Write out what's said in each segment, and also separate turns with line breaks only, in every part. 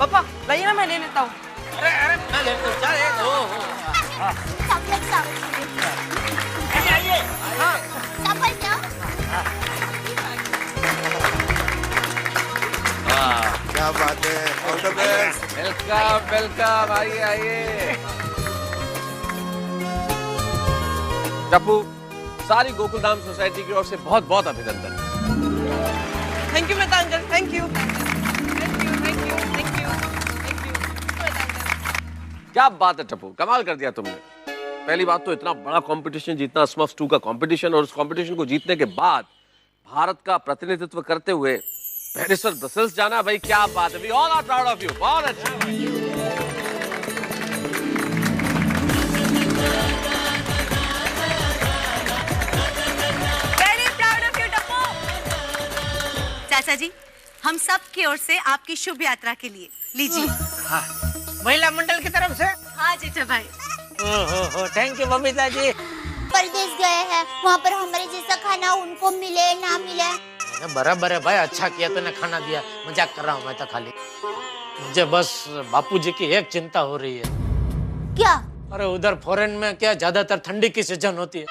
पापा लाइए ना, मैं ले लेता हूँ।
अरे अरे मैं ले लूं, चल ये दो।
चॉकलेट
आइए।
हाँ चॉकलेट क्या?
क्या बात है, all the best.
Welcome welcome, आइए आइए। टप्पू, सारी गोकुलधाम सोसाइटी की ओर से बहुत बहुत अभिनंदन।
Thank you Mehta uncle, thank you thank you thank you thank you thank you.
क्या बात है टप्पू, कमाल कर दिया तुमने। पहली बात तो इतना बड़ा कंपटीशन जीतना, स्मफ्स 2 का कंपटीशन, और उस कंपटीशन को जीतने के बाद भारत का प्रतिनिधित्व करते हुए पेरिस और ब्रसेल्स जाना, भाई क्या बात है। We all are proud of you. बहुत अच्छा।
Very proud of you Tapu. चाचा जी, हम सब की ओर से आपकी शुभ यात्रा के लिए लीजिए।
हाँ, महिला मंडल की तरफ से।
हाँ जेठा भाई।
ओहो, थैंक यू बबीता जी।
परदेश गए हैं, वहाँ पर हमारे जैसा खाना उनको मिले ना मिले।
बराबर है भाई, अच्छा किया तूने खाना दिया। मजाक कर रहा हूँ मैं तो खाली। मुझे बस बापूजी की एक चिंता हो रही है।
क्या?
अरे उधर फॉरेन में क्या ज्यादातर ठंडी की सीजन होती है,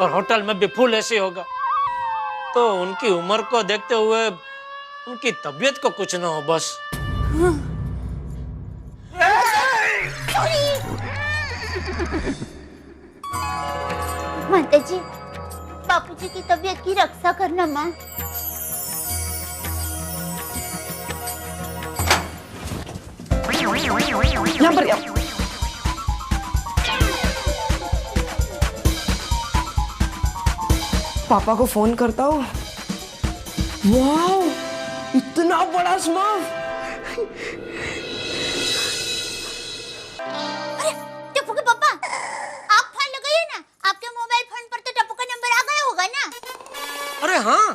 और होटल में भी फुल एसी होगा, तो उनकी उम्र को देखते हुए उनकी तबीयत को कुछ ना हो बस।
माता जी, बापूजी की तबीयत की रक्षा करना माँ।
यहाँ पर पापा को फोन करता हूँ। वाओ, इतना बड़ा स्मफ।
अरे टप्पू के पापा, आप फोन लगाइए ना। आपके मोबाइल फोन पर तो टप्पू का नंबर आ गया होगा ना?
अरे हाँ,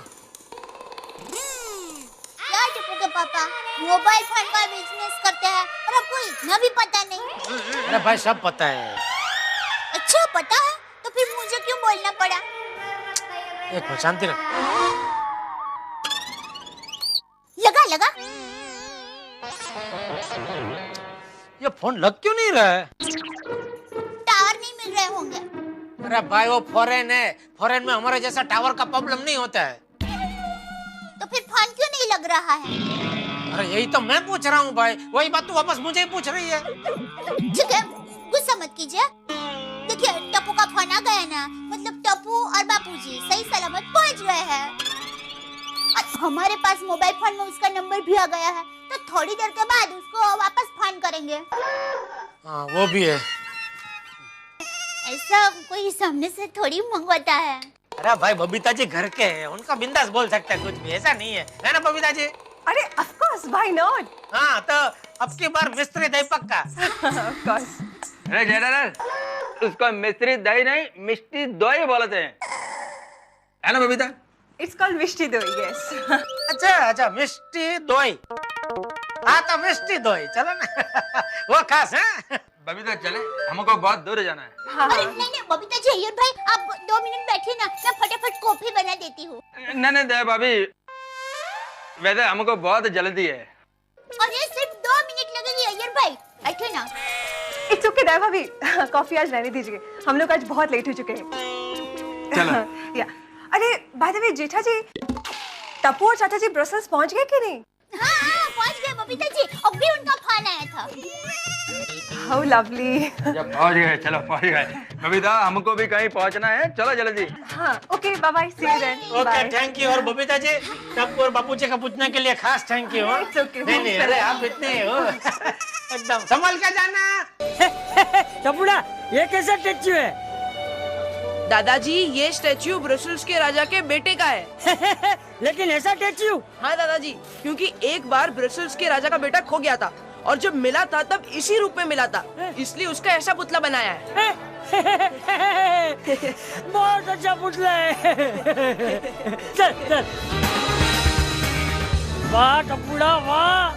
क्या टप्पू के पापा मोबाइल फोन का बिजनेस करते हैं और आपको इतना भी पता नहीं?
अरे भाई सब पता है।
अच्छा पता है, तो फिर मुझे क्यों बोलना पड़ा?
एक मिनट शांति रख।
लगा लगा।
ये फोन लग क्यों नहीं रहा है?
टावर नहीं मिल रहे होंगे।
अरे भाई वो फॉरेन है, फॉरेन में हमारे जैसा टावर का प्रॉब्लम नहीं होता है।
तो फिर फोन क्यों नहीं लग रहा है?
अरे यही तो मैं पूछ रहा हूँ भाई, वही बात तू वापस मुझे ही पूछ रही है।
ठीक है, गुस्सा मत कीजिए। देखिए टप्पू का फोन आ गया ना, मतलब टप्पू और बापूजी सही सलामत पहुंच गए हैं। और हमारे पास मोबाइल फोन में उसका नंबर भी आ गया है, तो थोड़ी देर के बाद उसको वापस फोन करेंगे।
हाँ वो भी है।
ऐसा कोई सामने से थोड़ी मंगवाता है।
अरे भाई बबीता जी घर के हैं, उनका बिंदास बोल सकता है, कुछ भी ऐसा नहीं है ना बबीता जी?
अरे ऑफ कोर्स, व्हाई नॉट।
हाँ तो अब की बार मिस्त्री दही पक्का।
Of course.
अरे जेठालाल, उसको मिस्त्री दही नहीं मिष्टी दोई बोलते हैं, है ना बबीता?
इट्स कॉल्ड मिष्टी दोई, यस।
अच्छा अच्छा, मिष्टी दोई। हाँ तो मिष्टी दोई चलो ना। वो खास है।
बबीता चले, हमको बहुत दूर जाना है।
हाँ
अरे नहीं नहीं बबीता जी, अय्यर भाई आप 2 मिनट बैठिए ना, मैं फटाफट कॉफी बना देती हूँ।
नहीं दे भाभी, वैसे हमको बहुत जल्दी है।
अरे सिर्फ 2 मिनट लगेंगे अय्यर भाई, बैठिए ना।
इट्स ओके दया भाभी, कॉफी आज रहने दीजिए, हम लोग आज बहुत लेट हो चुके हैं।
चलो।
या अरे बाय द वे जेठा जी, टप्पू और चाचा जी ब्रसेल्स पहुंच गए कि नहीं?
हाँ पहुंच गए बबीता जी, अभी उनका फोन आया था।
How lovely.
जब पहुंच गए, चलो पहुंच गए। बबीता हमको भी कहीं पहुंचना है, चलो जल्दी।
हाँ okay, bye bye, see you then.
Okay thank you. और बबीता जी टप्पू और बापूजी का पूछने के लिए खास थैंक यू।
It's okay,
नहीं नहीं, अरे आप इतने हो। एकदम संभल के जाना।
टपुड़ा, ये कैसा स्टैच्यू है?
दादाजी ये स्टैच्यू ब्रसेल्स के राजा के बेटे का है।
लेकिन ऐसा स्टैच्यू?
हाँ दादाजी, क्योंकि एक बार ब्रसेल्स के राजा का बेटा खो गया था और जब मिला था तब इसी रूप में मिला था, इसलिए उसका ऐसा पुतला बनाया है।
बहुत अच्छा पुतला है। चल चल। वाह टपुड़ा वाह,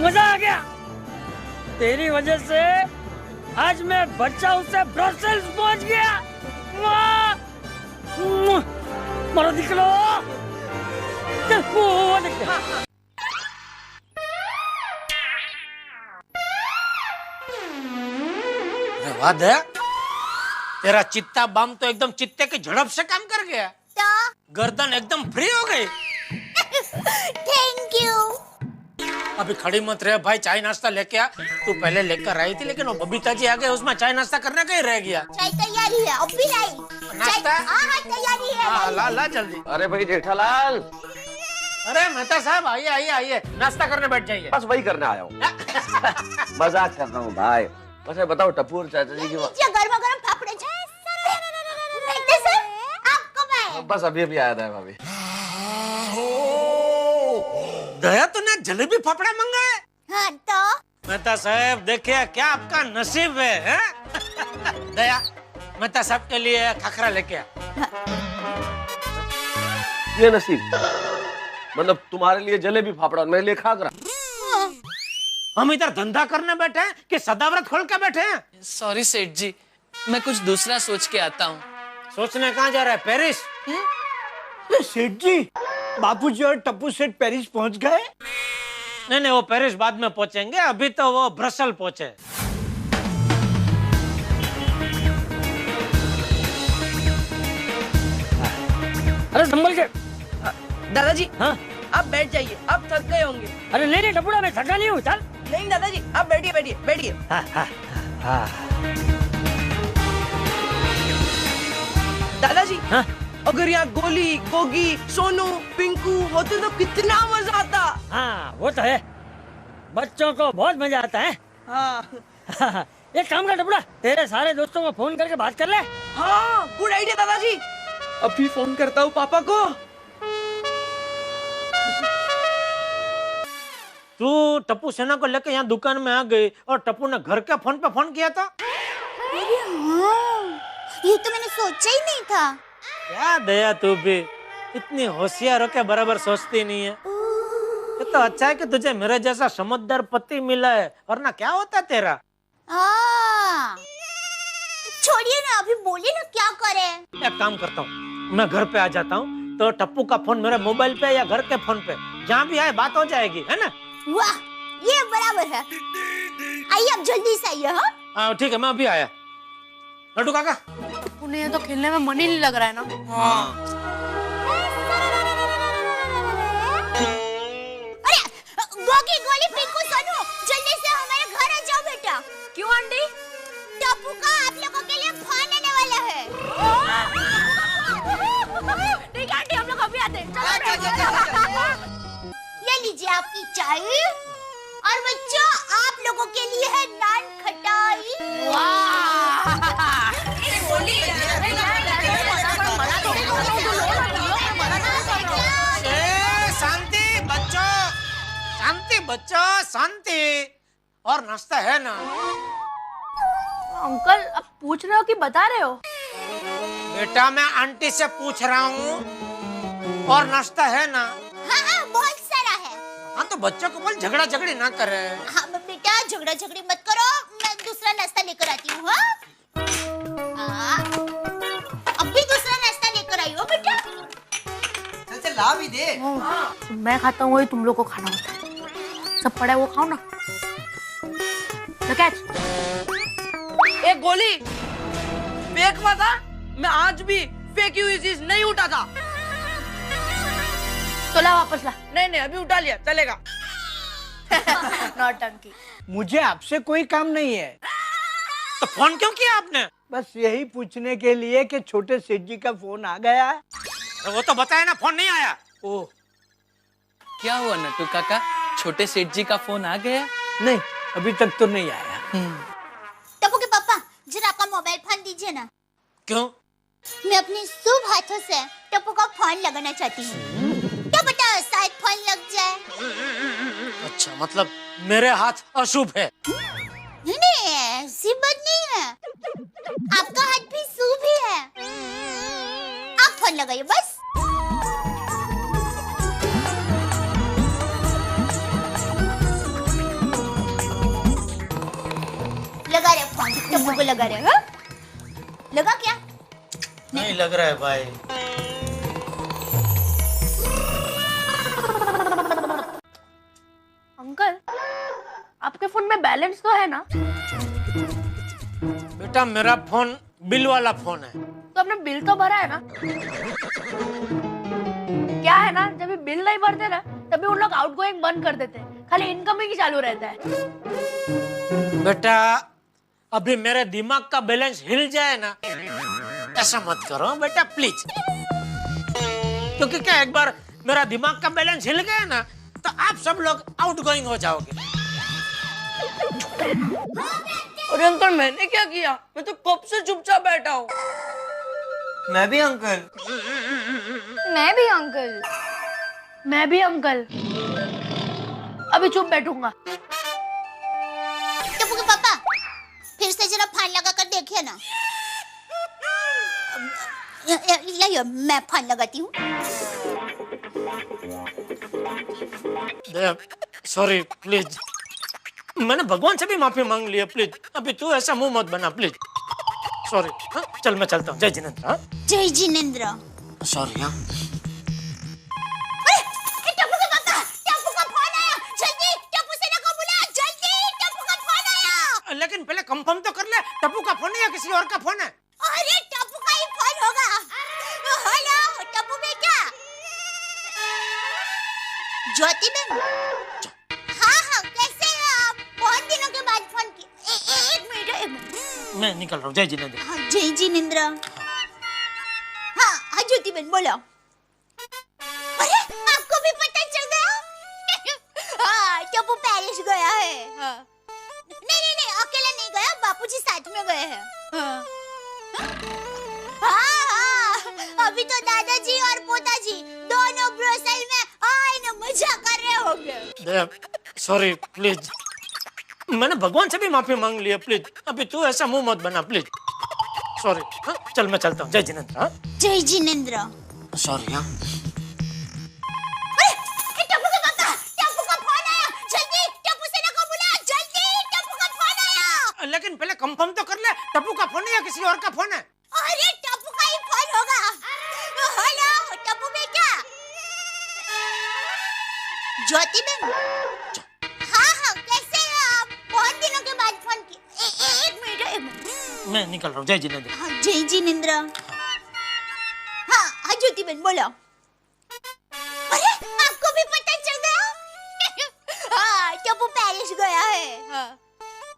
मजा आ गया। तेरी वजह से आज मैं बच्चा उससे ब्रसेल्स पहुंच गया। वाह, मारो निकलो। चल वो देखते हैं।
हद है। तेरा चित्ता बम तो एकदम चित्ते की झड़प से काम कर गया।
तो
गर्दन एकदम फ्री हो गई।
Thank you.
अभी खड़ी मत रहे भाई, चाय नाश्ता लेके आ। तू पहले लेकर आई थी, लेकिन वो बबीता जी आ गए, उसमें चाय नाश्ता करने का ही रह गया।
चाय तैयारी है, अब भी लाई।
नाश्ता?
हाँ तैयारी है।
हाँ, ला ला जल्दी।
अरे भाई जेठालाल,
अरे मेहता साहब आइए आइए आइए, नाश्ता करने बैठ जाइए।
बस वही करने आया हूँ। मजाक कर रहा हूँ भाई। बस ये बताओ टप्पू और चाचा जी की बात।
गर्मा गर्म फाफड़े बेटे सर, आपको मैं
बस अभी अभी आया था भाभी।
दया तूने जलेबी फाफड़ा मंगाए?
हाँ तो
मेहता साहब देखिए क्या आपका नसीब है? दया मेहता साहब के लिए खाखरा लेके आ।
ये नसीब मतलब तुम्हारे लिए जलेबी फाफड़ा और मेरे लिए खाकरा।
हम इधर धंधा करने बैठे हैं कि सदाव्रत खोल के बैठे हैं?
सॉरी सेठ जी, मैं कुछ दूसरा सोच के आता हूँ।
सोचने कहाँ जा रहा है? पेरिस?
सेठ जी, बापूजी और टप्पू सेठ पेरिस पहुंच गए?
नहीं नहीं, वो पेरिस बाद में पहुंचेंगे, अभी तो वो ब्रसल पहुंचे।
अरे संभल के।
दादाजी
हाँ?
आप बैठ जाइए, आप थक गए होंगे।
अरे नहीं नहीं टपुड़ा, मैं थका नहीं हूँ, चल।
नहीं दादाजी, आप बैठिए बैठिए बैठिए। दादाजी
हाँ?
अगर यहाँ गोली, गोगी, सोनू, पिंकू होते तो कितना मजा आता।
हाँ वो तो है, बच्चों को बहुत मजा आता है।
हाँ
एक काम कर टपुड़ा, तेरे सारे दोस्तों को फोन करके बात कर ले।
हाँ, गुड आइडिया दादाजी। अभी फोन करता हूँ पापा को।
तू टप्पू सेना को लेकर यहाँ दुकान में आ गई और टप्पू ने घर के फोन पे फोन किया था?
अरे हाँ, ये तो मैंने सोचा ही नहीं था।
क्या दया, तू भी इतनी होशियार हो के बराबर सोचती नहीं है। ये तो अच्छा है कि तुझे मेरे जैसा समझदार पति मिला है, वरना क्या होता तेरा।
हाँ छोड़िए ना, अभी बोलिए ना क्या करें।
एक काम करता हूँ, मैं घर पे आ जाता हूँ तो टप्पू का फोन मेरे मोबाइल पे या घर के फोन पे जहाँ भी आए बात हो जाएगी, है ना?
वाह, ये बराबर है। आइए आप जल्दी से आइए। हाँ
ठीक है, मैं अभी आया। लड्डू काका,
उन्हें ये तो खेलने में मन ही नहीं लग रहा है ना।
अरे गोगी, गोली, पिंकू, सोनू, जल्दी से हमारे घर आ जाओ बेटा।
क्यों आंटी?
टप्पू का आप लोगों के लिए फोन आने वाला है।
ठीक है आंटी, हम लोग अभी आते हैं।
ये लीजिए आपकी चाय, और बच्चों आप लोगों के लिए है नान खटाई।
शांति बच्चों, शांति बच्चों, शांति। और नाश्ता है ना?
अंकल अब पूछ रहे हो कि बता रहे हो?
बेटा मैं आंटी से पूछ रहा हूँ। और नाश्ता है ना?
हाँ हाँ बहुत सारा है।
हाँ तो बच्चों को बोल झगड़ा झगड़ी ना करे।
हाँ बेटा झगड़ा झगड़ी मत करो, मैं दूसरा नाश्ता लेकर आती हूँ। हाँ अब भी दूसरा नाश्ता लेकर आई हो बेटा।
चल ला भी दे।
मैं खाता हूँ वही तुम लोग को खाना होता है। सब पड़ा है वो खाओ ना।
एक गोली फेंक हुआ था, मैं आज भी फेंकी हुई चीज नहीं उठाता।
तो ला वापस ला।
नहीं नहीं अभी उठा लिया, चलेगा।
नौटंकी।
मुझे आपसे कोई काम नहीं है,
तो फोन क्यों किया आपने?
बस यही पूछने के लिए कि छोटे सेठ जी का फोन आ गया है।
तो वो तो बताया ना, फोन नहीं आया।
ओह, क्या हुआ नट्टू काका, छोटे सेठ जी का फोन आ गया?
नहीं, अभी तक तो नहीं आया।
टप्पू के पापा जरा आपका मोबाइल फोन दीजिए ना।
क्यों?
मैं अपने शुभ हाथों से टप्पू का फोन लगाना चाहती हूँ। क्या पता शायद फोन लग जाए।
अच्छा मतलब मेरे हाथ अशुभ है?
नहीं नहीं ऐसी बात नहीं है, आपका हाथ भी शुभ ही है। आप फोन लगाइए बस। लगा रहे फोन, टप्पू को लगा रहे। हाँ? लगा क्या?
नहीं लग रहा है भाई।
अंकल आपके फोन में बैलेंस तो है ना?
बेटा मेरा फोन बिल वाला फोन है।
तो आपने बिल तो भरा है ना? क्या है ना, जब भी बिल नहीं भरते ना तभी उन लोग आउटगोइंग बंद कर देते हैं, खाली इनकमिंग ही चालू रहता है।
बेटा अभी मेरे दिमाग का बैलेंस हिल जाए ना, ऐसा मत करो बेटा प्लीज, क्योंकि क्या एक बार मेरा दिमाग का बैलेंस हिल गया ना तो आप सब लोग आउटगोइंग हो जाओगे।
अरे अंकल मैंने क्या किया? मैं तो कब से चुपचाप बैठा हूँ।
मैं भी अंकल।
मैं भी अंकल। मैं भी अंकल। अभी चुप बैठूंगा।
टप्पू के पापा फिर से जरा फान लगा कर देखिए ना। लाइए मैं फान लगाती हूँ।
सॉरी प्लीज, मैंने भगवान से भी माफी मांग ली है, प्लीज अभी तू ऐसा मुंह मत बना प्लीज। सॉरी। चल मैं चलता हूँ। जय जिनेंद्र।
जय जिनेंद्र।
सॉरी। हाँ
टप्पू के पापा, टप्पू का फोन आया, जल्दी टप्पू सेना को बुला, जल्दी टप्पू का फोन आया।
लेकिन पहले कंफर्म तो कर ले, टप्पू का फोन है या किसी और का फोन है?
अरे टप्पू का ही फोन होगा। हेलो टप्पू बेटा। ज्योति मैम। हाँ कैसे हैं आप? बहुत दिनों के बाद फोन किया। एक मिनट।
मैं निकल रहा हूँ। जय जिनेंद्र।
हाँ जय जिनेंद्र। हाँ ज्योति बहन बोलो। अरे आपको भी पता चल गया? हाँ टप्पू पेरिस गया है। हाँ। नहीं अकेला नहीं गया, बापूजी साथ में गए हैं। हाँ अभी तो दादाजी और पोताजी दोनों ब्रुसेल में आए न मजा कर रहे होंगे।
सॉरी प्लीज, मैंने भगवान से भी माफी मांग ली है, प्लीज अभी तू ऐसा मुंह मत बना प्लीज। सॉरी। चल मैं चलता हूँ। जय जिनेंद्र।
जय जिनेंद्र।
सॉरी। हाँ
टप्पू के पापा, टप्पू का फोन आया, जल्दी टप्पू सेना को बुला, जल्दी टप्पू का फोन आया।
लेकिन पहले कंफर्म तो कर ले, टप्पू का फोन है या किसी और का फोन है?
अरे टप्पू का ही फोन होगा। हेलो टप्पू बेटा। ज्योति मैम। हाँ कैसे हैं आप? बहुत दिनों के बाद फोन किया। एक मिनट।
मैं निकल रहा हूँ। जय जिनेंद्र।
हाँ जय जिनेंद्र। हाँ ज्योति बहन बोलो। अरे आपको भी पता चल गया? हाँ टप्पू पेरिस गया है। हाँ।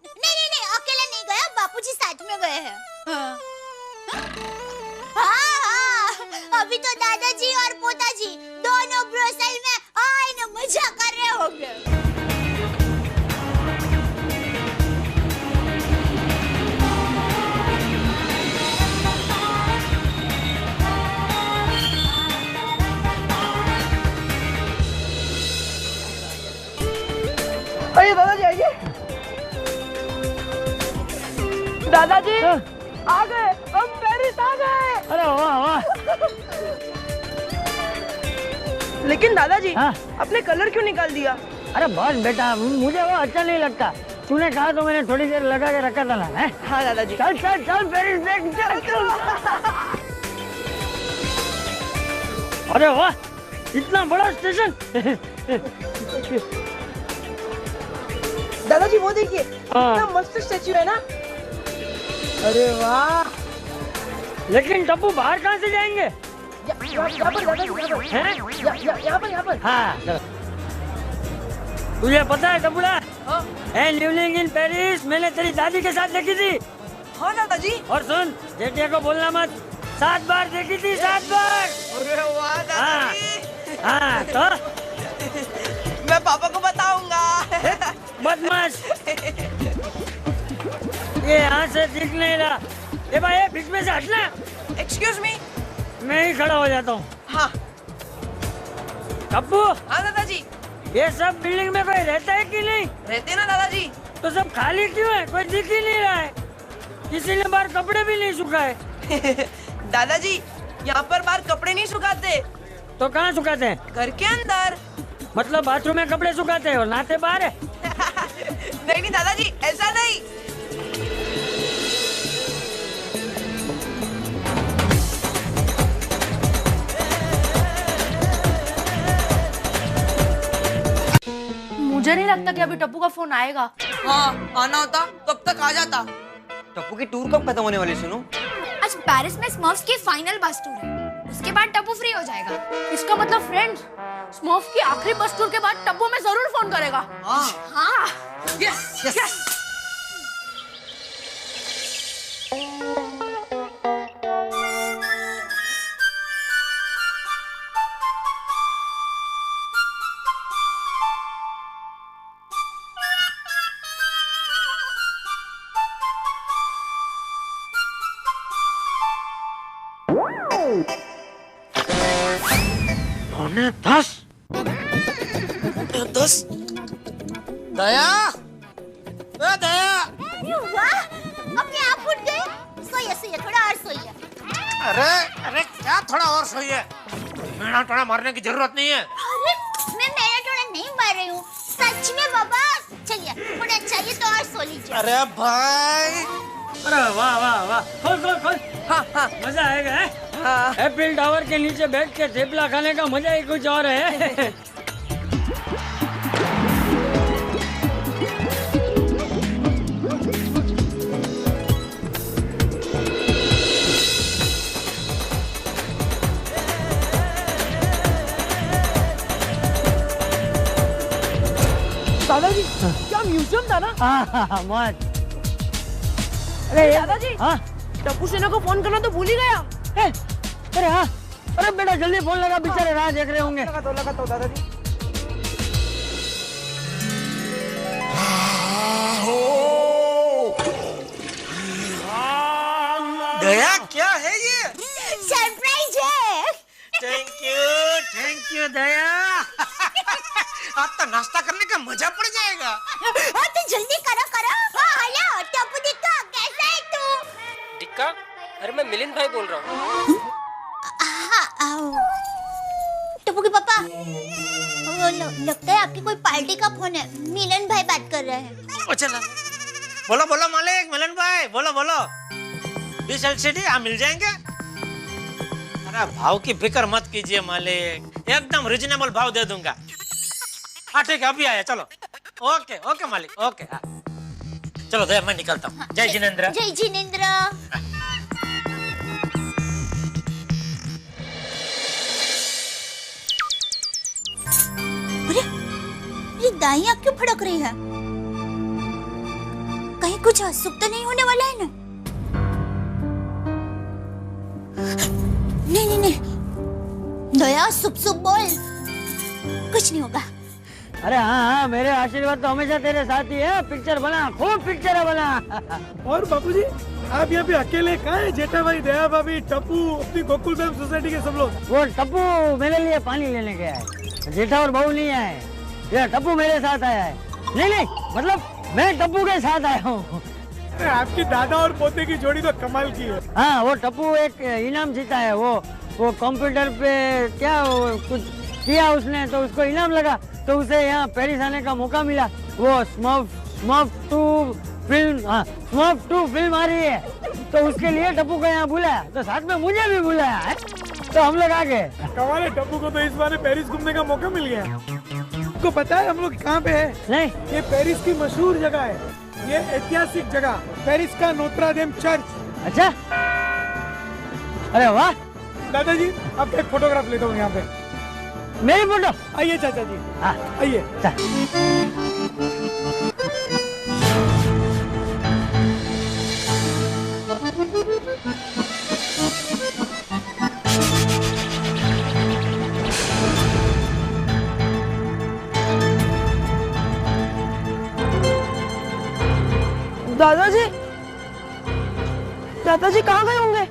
नहीं अकेला नहीं गया, बापूजी साथ में गए हैं। हाँ अभी तो दादाजी और पोताजी दोनों ब्रुसेल में आए न मजा कर रहे होंगे।
अरे दादाजी आइए। दादाजी आ गए, हम पेरिस आ गए।
अरे वाह वाह।
लेकिन दादाजी
हाँ?
आपने कलर क्यों निकाल दिया?
अरे बस बेटा, मुझे वो अच्छा नहीं लगता। तूने कहा तो मैंने थोड़ी देर लगा के रखा था ना। है?
हाँ दादाजी।
चल चल चल पेरिस देख चल। अरे वाह, इतना बड़ा स्टेशन।
दादाजी वो देखिए,
हाँ।
कितना मस्त स्टैचू है ना। अरे वाह।
लेकिन टप्पू बाहर कहाँ से जाएंगे?
यहाँ पर दादाजी, यहाँ पर।
हाँ चलो। तुझे पता है टप्पूड़ा,
हाँ?
लिविंग इन पेरिस मैंने तेरी दादी के साथ देखी थी।
हाँ दादाजी।
और सुन, जेठिया को बोलना मत, 7 बार देखी थी, 7 बार।
अरे वाह दादाजी।
हाँ तो
मैं पापा को बताऊंगा।
बदमाश। ये यहाँ से दिख नहीं रहा। ये भाई ये बीच में से हटना।
Excuse me.
मैं ही खड़ा हो जाता हूँ।
हाँ
टप्पू,
हाँ दादाजी।
ये सब बिल्डिंग में कोई रहता है कि नहीं?
रहते ना दादाजी।
तो सब खाली क्यों है? कोई दिख ही नहीं रहा है। किसी ने बाहर कपड़े भी नहीं सुखाए।
दादाजी यहाँ पर बाहर कपड़े नहीं सुखाते।
तो कहाँ सुखाते हैं?
घर के अंदर।
मतलब बाथरूम में कपड़े सुखाते हैं और नहाते बाहर है?
नहीं दादाजी, ऐसा नहीं।
मुझे नहीं लगता कि अभी टप्पू का फोन आएगा।
हाँ आना होता कब तक आ जाता।
टप्पू की टूर कब खत्म होने वाली सुनो?
आज पेरिस में स्मर्फ्स की फाइनल बस टूर है, उसके बाद टप्पू फ्री हो जाएगा। इसका मतलब फ्रेंड्स, स्मर्फ की आखिरी बस टूर के बाद टप्पू में जरूर फोन करेगा। हाँ।
Yes yes.
पौने 10। 10। दया, दया।
वाह, अपने आप उठ गए। सोइए थोड़ा और सोइए।
अरे क्या थोड़ा और सोइए? मेरा थोड़ा मारने की जरूरत नहीं है।
अरे मैं मेरा थोड़ा नहीं मार रही हूँ, सच में बाबा। चलिए थोड़ा चाहिए तो और सो लीजिए।
अरे भाई,
अरे वाह वाह वाह, खोल। हाँ, मजा आएगा है? हाँ। एफिल टावर के नीचे बैठ के थेपला खाने का मजा ही कुछ और है।
दादाजी, क्या म्यूजियम था ना?
हाँ, मौज।
अरे दादाजी,
हाँ,
टप्पू सेना को फोन करना तो भूल ही गया।
अरे हाँ, अरे बेटा जल्दी फोन लगा, बेचारे राह देख रहे होंगे।
लगा तो दादाजी।
दया क्या है ये?
सरप्राइज है।
थैंक यू दया। आज तो नाश्ता करने का मजा पड़ जाएगा।
हाँ तो जल्दी करो। हाँ हेलो टप्पू दिक्का, कैसा है तू?
दिक्का? अरे मैं मिलिंद भाई बोल रहा हूँ।
टप्पू के पापा, लगता है आपकी कोई पार्टी का फोन है। मिलन भाई बात कर रहे हैं।
चला, बोलो मालिक, मिलन भाई, बोलो। 20 LCD आप मिल जाएंगे? अरे भाव की फिक्र मत कीजिए मालिक, एकदम रिजनेबल भाव दे दूंगा। हाँ ठीक है, अभी आया, चलो। ओके मालिक, ओके। हाँ। चलो दया, मैं निकलता हूँ। जय जिनेंद्र।
जय जिनेंद्र। ये दाइयाँ क्यों फड़क रही है? कहीं कुछ अशुभ तो नहीं होने वाला है ना? नहीं, दया शुभ बोल, कुछ नहीं होगा।
अरे हाँ, मेरे आशीर्वाद तो हमेशा तेरे साथ ही है। पिक्चर बना, खूब पिक्चर बना।
और बापूजी, आप यहाँ पे अकेले कहाँ हैं? जेठा भाई, दया भाभी, टप्पू, अपनी गोकुल फिल्म सोसाइटी के सब लोग।
वो टप्पू मेरे लिए पानी लेने गया है, जेठा और बहू नहीं आए। ये टप्पू मेरे साथ आया है। नहीं, मतलब मैं टप्पू के साथ आया हूँ।
आपकी दादा और पोते की जोड़ी तो कमाल की है।
हाँ, वो टप्पू एक इनाम जीता है। वो कंप्यूटर पे क्या कुछ किया उसने, तो उसको इनाम लगा, तो उसे यहाँ पेरिस आने का मौका मिला। वो स्मर्फ 2 फिल्म आ रही है, तो उसके लिए टप्पू को यहाँ बुलाया, तो साथ में मुझे भी बुलाया है, तो हम लोग आ गए।
कमाल है, टप्पू को तो इस बार पेरिस घूमने का मौका मिल गया। आपको पता है हम लोग कहाँ पे है?
नहीं।
ये पेरिस की मशहूर जगह है, ये ऐतिहासिक जगह, पेरिस का नोत्रा डेम चर्च।
अच्छा, अरे वाह।
दादाजी, आप एक फोटोग्राफ लेता हूँ यहाँ पे।
मेरी फोटो?
आइए चाचा जी।
हाँ
आइए।
दादाजी कहाँ गए होंगे?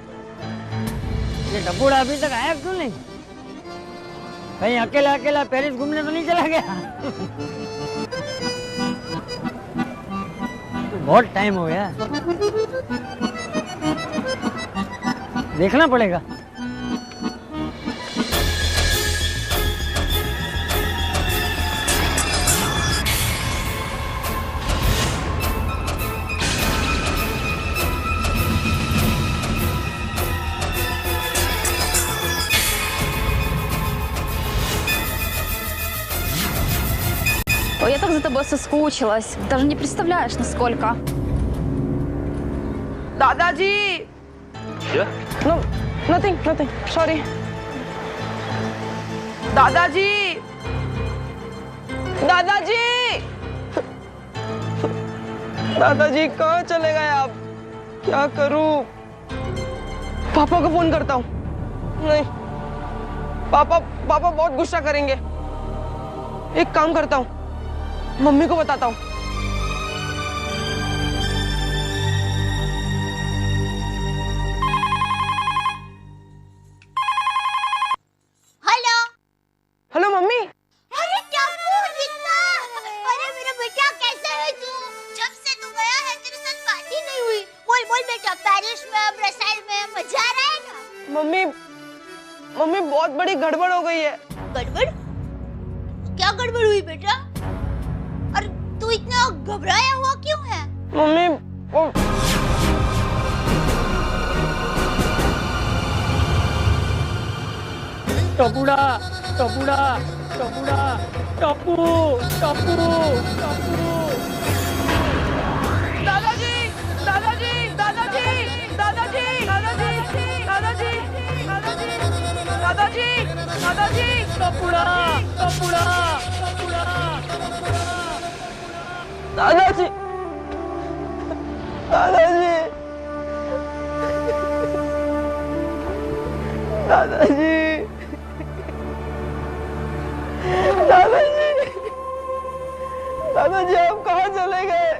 ये टप्पूड़ा अभी तक आया क्यों नहीं? कहीं अकेला पेरिस घूमने तो नहीं चला गया? बहुत टाइम हो गया, देखना पड़ेगा।
Ой, я так за тобой соскучилась. Даже не представляешь, насколько.
दादाजी। No nothing nothing sorry. दादाजी दादाजी दादाजी कहाँ चले गए आप? क्या करूं? पापा को फोन करता हूँ। नहीं पापा बहुत गुस्सा करेंगे। एक काम करता हूँ, मम्मी को बताता हूँ।
Hello
hello mummy.
अरे टप्पू कितना, अरे मेरा बेटा कैसे है तू? जब से तू गया है तेरे साथ बात ही नहीं हुई। बोल बोल बेटा, पेरिस में ब्रसेल्स में मजा आ रहा है ना?
मम्मी बहुत बड़ी गड़बड़ हो गई है।
गड़बड़? क्या गड़बड़ हुई बेटा? और तू इतना घबराया हुआ क्यों है?
मम्मी
टपूड़ा टपूड़ा टपूड़ा टप्पू टप्पू टप्पू।
दादाजी दादाजी दादाजी दादाजी दादाजी दादाजी दादाजी दादाजी
टपूड़ा टपूड़ा टपूड़ा।
दादाजी दादाजी दादाजी दादाजी दादाजी आप कहाँ चले गए?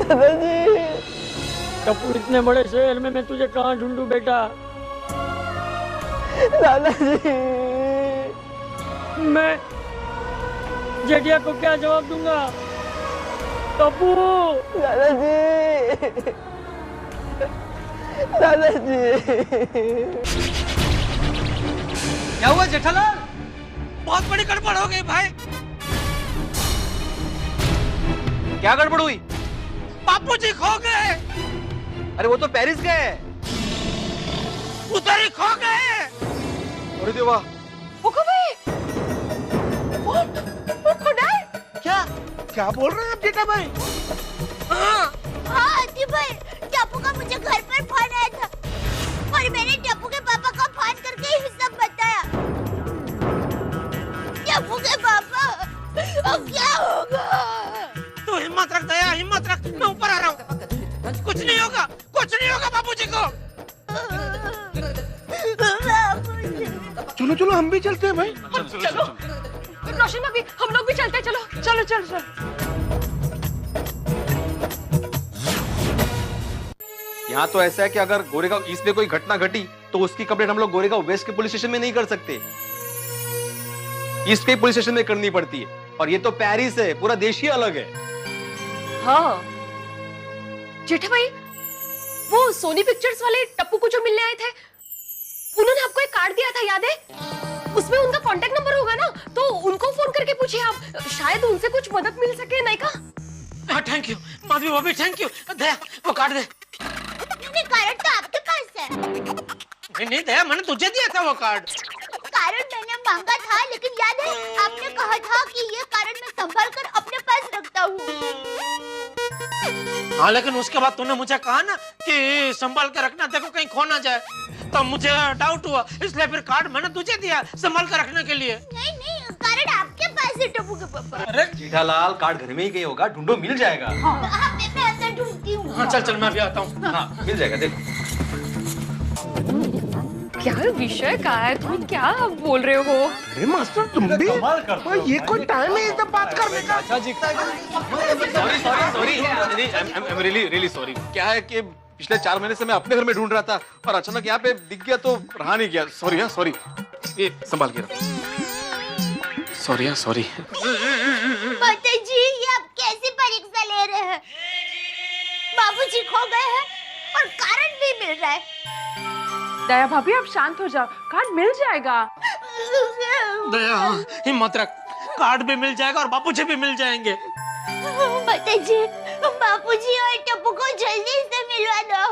दादाजी
टप्पू, इतने बड़े शहर में मैं तुझे कहाँ ढूंढूं बेटा?
दादाजी
मैं जेठिया को क्या जवाब दूंगा? टप्पू
दादाजी दादाजी।
क्या हुआ जेठालाल?
बहुत बड़ी गड़बड़ हो गई भाई।
क्या गड़बड़ हुई?
बापूजी खो गए।
अरे वो तो पेरिस गए।
उधर ही खो गए।
अरे देवा।
वो कब है? वो खुदा है?
क्या बोल रहे हैं आप जेठा भाई?
हाँ आती भाई, टप्पू का मुझे घर पर फोन आया था और मैंने टप्पू के पापा को फोन करके ये सब बताया। टप्पू के पापा, अब क्या होगा?
तू हिम्मत रख दया, हिम्मत रख। मैं ऊपर आ रहा हूँ। कुछ नहीं होगा बाबूजी को।
चलो चलो हम भी चलते हैं भाई।
चलो रोशन भाभी, हम लोग भी चलते हैं। चलो चलो चलो चलो।
यहाँ तो ऐसा है कि अगर गोरेगांव ईस्ट में कोई घटना घटी तो उसकी कंप्लेंट हम लोग गोरेगांव वेस्ट के पुलिस स्टेशन में नहीं कर सकते, ईस्ट के पुलिस स्टेशन में करनी पड़ती है। और ये तो पेरिस है, पूरा देश ही अलग है।
हाँ जेठा भाई, वो सोनी पिक्चर्स वाले टप्पू को जो मिलने आए थे, उन्होंने आपको एक कार्ड दिया था, याद है? उसमें उनका कांटेक्ट नंबर होगा ना, तो उनको फोन करके पूछिए आप, शायद उनसे कुछ मदद मिल सके। नहीं का?
हाँ थैंक यू माधवी भाभी, थैंक यू। दया वो कार्ड दे।
कारण तो आपके पास है।
नहीं दया, मैंने तुझे दिया था वो कार्ड।
कारण मैंने मांगा था, लेकिन याद है आपने कहा था कि ये कारण मैं संभाल कर अपने पास रखता हूँ।
हाँ लेकिन उसके बाद तूने मुझे कहा ना कि संभाल के रखना, देखो कहीं खो ना जाए, तो मुझे डाउट हुआ, इसलिए फिर कार्ड मैंने तुझे दिया संभाल कर रखने के लिए।
नहीं नहीं, कारण आपके पास है टप्पू के पापा।
अरे जेठालाल, कार्ड घर में ही कहीं होगा, ढूंढो मिल जाएगा।
हाँ, मैं अंदर ढूंढती हूँ।
हाँ चल मैं भी आता हूँ।
हाँ मिल जाएगा, देखो।
क्या विषय का है, तुम क्या बोल रहे हो?
अरे मास्टर तुम भी ये कोई टाइम है इधर बात करने का?
Sorry really sorry. क्या है कि पिछले 4 महीने से मैं अपने घर में ढूंढ रहा था और अचानक यहाँ पे दिख गया तो रहा नहीं गया। सॉरी। हाँ सॉरी, ये संभाल के रखो। सॉरी।
माता जी, ये आप कैसी परीक्षा ले रहे हैं? बाबूजी खो गए हैं और कारण भी मिल रहा है।
दया भाभी आप शांत हो जाओ, कार्ड मिल जाएगा।
दया हिम्मत रख, कार्ड भी मिल जाएगा और बापूजी भी मिल जाएंगे।
माता जी, बापूजी और टप्पू को जल्दी से मिलवा दो।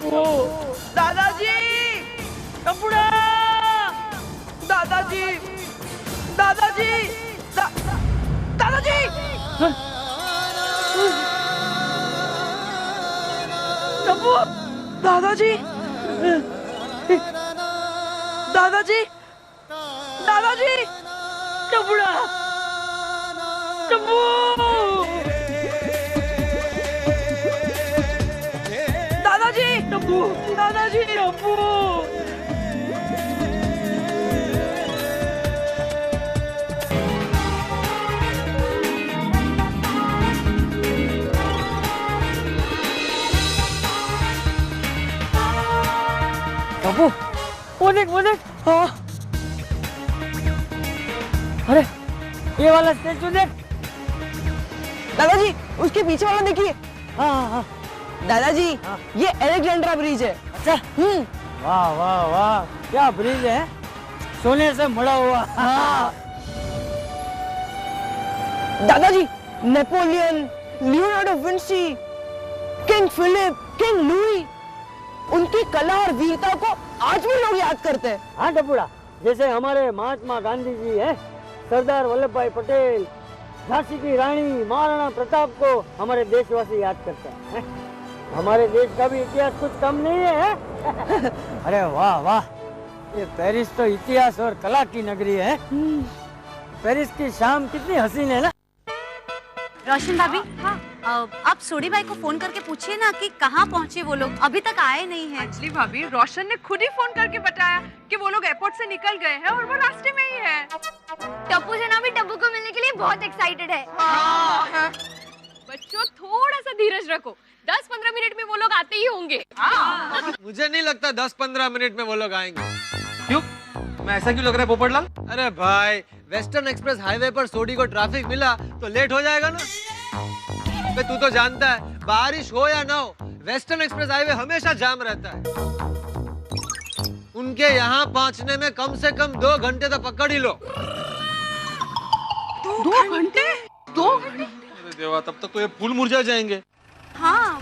टप्पू दादाजी टप्पूड़ा दादाजी दादाजी दादाजी टप्पू दादाजी दादाजी दादाजी टप्पूड़ा टप्पू दादाजी टप्पू दादाजी टप्पू
टप्पू वो देख हाँ अरे ये वाला स्टैचू देख
दादाजी उसके पीछे वाला देखिए
हाँ
दादाजी ये अलेक्जेंड्रा ब्रिज है
अच्छा वाह वाह वाह क्या ब्रिज है सोने से मड़ा हुआ
हाँ दादाजी Napoleon Leonardo Vinci King Philip King Louis उनकी कला और वीरता को आज भी लोग याद करते हैं
हाँ टप्पूड़ा जैसे हमारे महात्मा गांधी जी हैं सरदार वल्लभ भाई पटेल झांसी की रानी महाराणा प्रताप को हमारे देशवासी याद करते हैं हमारे देश का भी इतिहास कुछ कम नहीं है अरे वाह वाह ये पेरिस तो इतिहास और कला की नगरी है पेरिस की शाम कितनी हसीन है ना
रोशन भाभी हाँ आप सोडी भाई को फोन करके पूछिए ना कि कहाँ पहुँचे वो लोग अभी तक आए नहीं हैं।
अंजलि भाभी रोशन ने खुद ही फोन करके बताया कि वो लोग एयरपोर्ट से निकल गए हैं और वो रास्ते में ही है।
टप्पू जना भी टप्पू को मिलने के लिए बहुत एक्साइटेड है।
बच्चों थोड़ा सा धीरज रखो 10-15 मिनट में वो लोग आते ही होंगे।
मुझे नहीं लगता 10-15 मिनट में वो लोग आएंगे। क्यों? मैं ऐसा क्यों लग रहा है पोपटलाल? अरे भाई वेस्टर्न एक्सप्रेस हाईवे पर सोडी को ट्रैफिक मिला तो लेट हो जाएगा ना। तू तो जानता है बारिश हो या ना हो वेस्टर्न एक्सप्रेस हाईवे हमेशा जाम रहता है। उनके यहाँ पहुँचने में कम से कम 2 घंटे तो पकड़ ही लो।
2 घंटे? 2 घंटे?
अरे देवा तब तक तो ये फूल मुरझा जाएंगे।
हाँ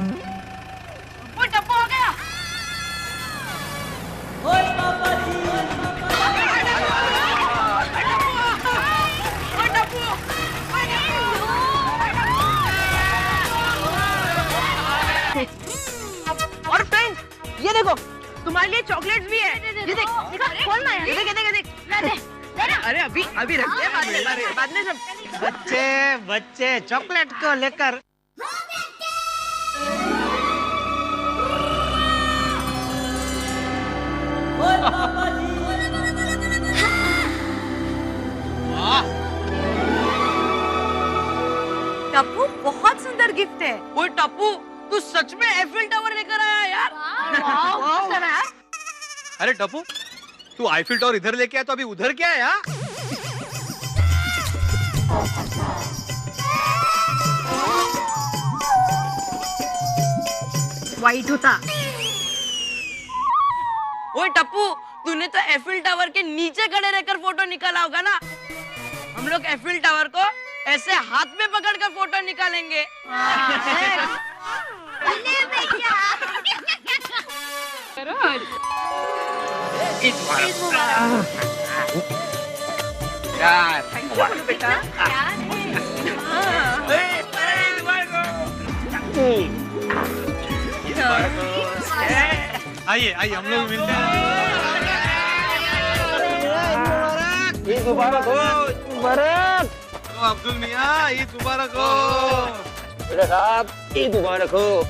वो टप्पू आ गया।
और फ्रेंड्स ये देखो तुम्हारे लिए चॉकलेट्स भी है ये देख खोलना है ये देख अरे अभी रखते हैं बाद में सब
बच्चे चॉकलेट को लेकर
टप्पू बहुत सुंदर गिफ्ट है।
वो टप्पू तू सच में एफिल टावर लेकर आया यार।
अरे टप्पू तू आईफिल टावर इधर लेके आया तो अभी उधर क्या है यार?
वाइट होता। ओए टप्पू तूने तो एफिल टावर के नीचे खड़े रहकर फोटो निकाला होगा ना। हम लोग एफिल टावर को ऐसे हाथ में पकड़कर फोटो निकालेंगे।
आइए आइए हम लोग मिलते हैं।
ईद मुबारक हो। मुबारक
अब्दुल मियां ईद मुबारक हो।
बेटा साहब ईद मुबारक हो।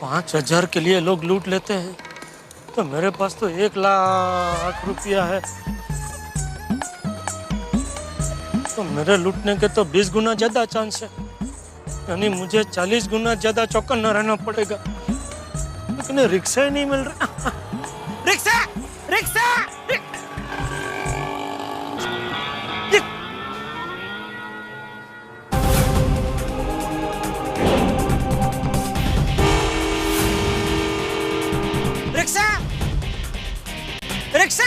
पाँच 5,000 के लिए लोग लूट लेते हैं तो मेरे पास तो 1 लाख रुपया है तो मेरे लूटने के तो 20 गुना ज्यादा चांस है यानी मुझे 40 गुना ज्यादा चौकन्ना रहना पड़ेगा लेकिन रिक्शा ही नहीं मिल रहा। रिक्शा रिक्शा रिक्शा रिक्शा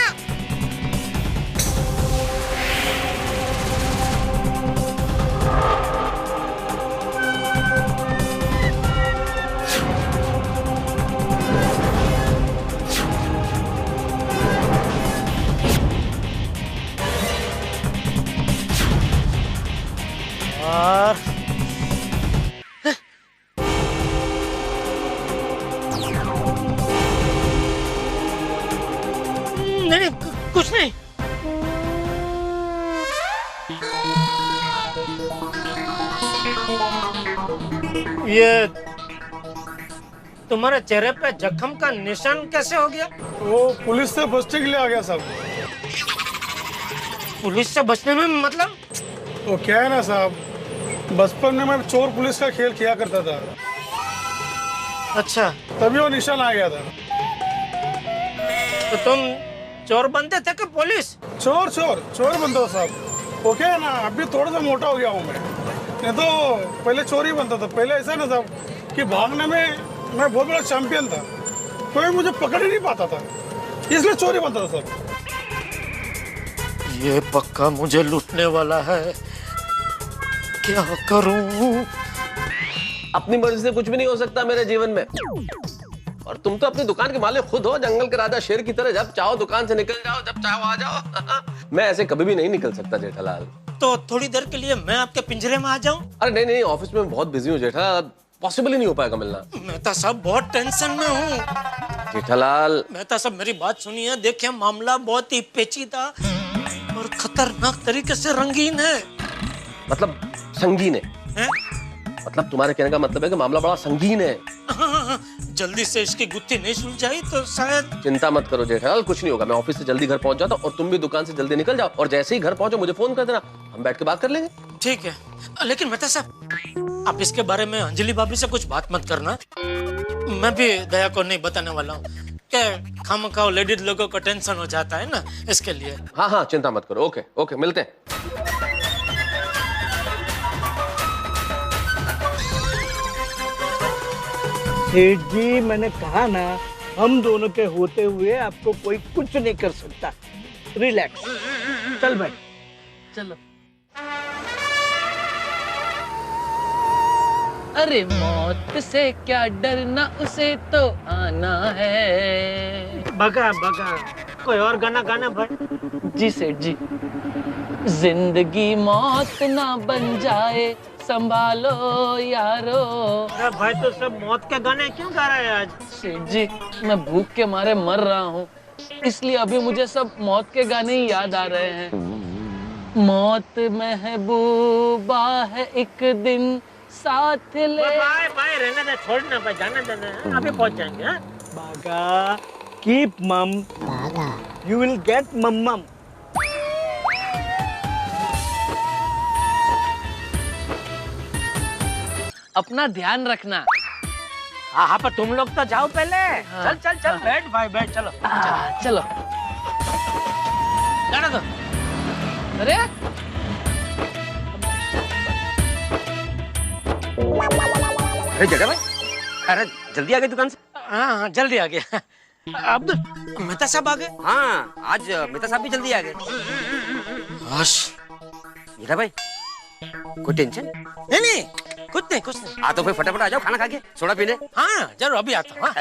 और नहीं कुछ नहीं। ये तुम्हारे चेहरे पे जख्म का निशान कैसे हो गया?
वो पुलिस से बचने के लिए आ गया साहब।
पुलिस से बचने में मतलब?
वो क्या है ना साहब, बचपन में मैं चोर पुलिस का खेल किया करता था।
अच्छा,
तभी वो निशान आ गया था।
तो तुम चोर बनते थे कि पुलिस?
चोर चोर चोर बनता था साहब। वो क्या है ना, अभी थोड़ा सा मोटा हो गया हूँ मैं, नहीं तो पहले चोर ही बनता था। पहले ऐसा ना साहब कि भागने में मैं बहुत बड़ा चैंपियन था, कोई मुझे पकड़ ही नहीं पाता था, इसलिए चोर ही बनता था साहब।
ये पक्का मुझे लूटने वाला है, क्या करूं?
अपनी मर्जी से कुछ भी नहीं हो सकता मेरे जीवन में। और तुम तो अपनी दुकान के मालिक खुद हो, जंगल के राजा शेर की तरह। जब चाहो दुकान से निकल जाओ, जब चाहो आ जाओ। मैं ऐसे कभी भी नहीं निकल सकता जेठालाल।
तो थोड़ी देर के लिए मैं आपके पिंजरे में आ जाऊं?
अरे नहीं नहीं, ऑफिस में बहुत बिजी हूँ जेठालाल, पॉसिबल ही नहीं हो पाएगा मिलना।
मेहता साहब बहुत टेंशन में हूँ।
जेठालाल
मेहता साहब मेरी बात सुनिए, देखिए मामला बहुत ही पेचीदा और खतरनाक तरीके से रंगीन है।
मतलब संगीन है? मतलब तुम्हारे कहने का मतलब है कि मामला बड़ा संगीन है।
जल्दी से इसकी गुत्थी नहीं सुलझाई तो शायद।
चिंता मत करो जेठालाल, कुछ नहीं होगा। मैं ऑफिस से जल्दी घर पहुंच जाता हूँ और तुम भी दुकान से जल्दी निकल जाओ, और जैसे ही घर पहुंचो मुझे फोन कर देना, हम बैठ के बात कर लेंगे।
ठीक है, लेकिन मेहता साहब आप इसके बारे में अंजलि भाभी से कुछ बात मत करना। मैं भी दया को नहीं बताने वाला हूँ कि खामखा लेडीज लोगों को टेंशन हो जाता है ना, इसके लिए।
हाँ हाँ चिंता मत करो। ओके ओके, मिलते हैं।
सेठ जी, मैंने कहा ना, हम दोनों के होते हुए आपको कोई कुछ नहीं कर सकता। रिलैक्स, चल भाई
चलो। अरे मौत से क्या डरना, उसे तो आना है।
बगा बगा, कोई और गाना गाना भाई।
जी सेठ जी। जिंदगी मौत ना बन जाए, संभालो यारो।
अरे भाई तो सब मौत के गाने क्यों गा रहा है आज?
सेठ जी, मैं भूख के मारे मर रहा हूँ, इसलिए अभी मुझे सब मौत के गाने ही याद आ रहे हैं। मौत महबूबा है एक दिन साथ ले।
भाई भाई रहने दे, छोड़ना भाई, जाने देना, अभी पहुंच जाएंगे। हाँ
बागा, कीप मम, यू विल गेट मम्मम।
अपना ध्यान रखना।
हाँ पर तुम लोग तो जाओ पहले।
हाँ,
चल चल चल, बैठ भाई बैठ, चलो
चलो।
जाने दो।
अरे
अरे जगह भाई, अरे जल्दी आ गए दुकान से?
हाँ जल्दी आ गया। अब मेहता साहब आ गए?
हाँ, आज मेहता साहब भी जल्दी आ गए। जगह भाई, कोई टेंशन?
नहीं नहीं, कुछ नहीं कुछ नहीं।
तो फिर फटाफट आ जाओ खाना खा के, सोडा पीने।
हाँ जरूर, अभी आता हूँ।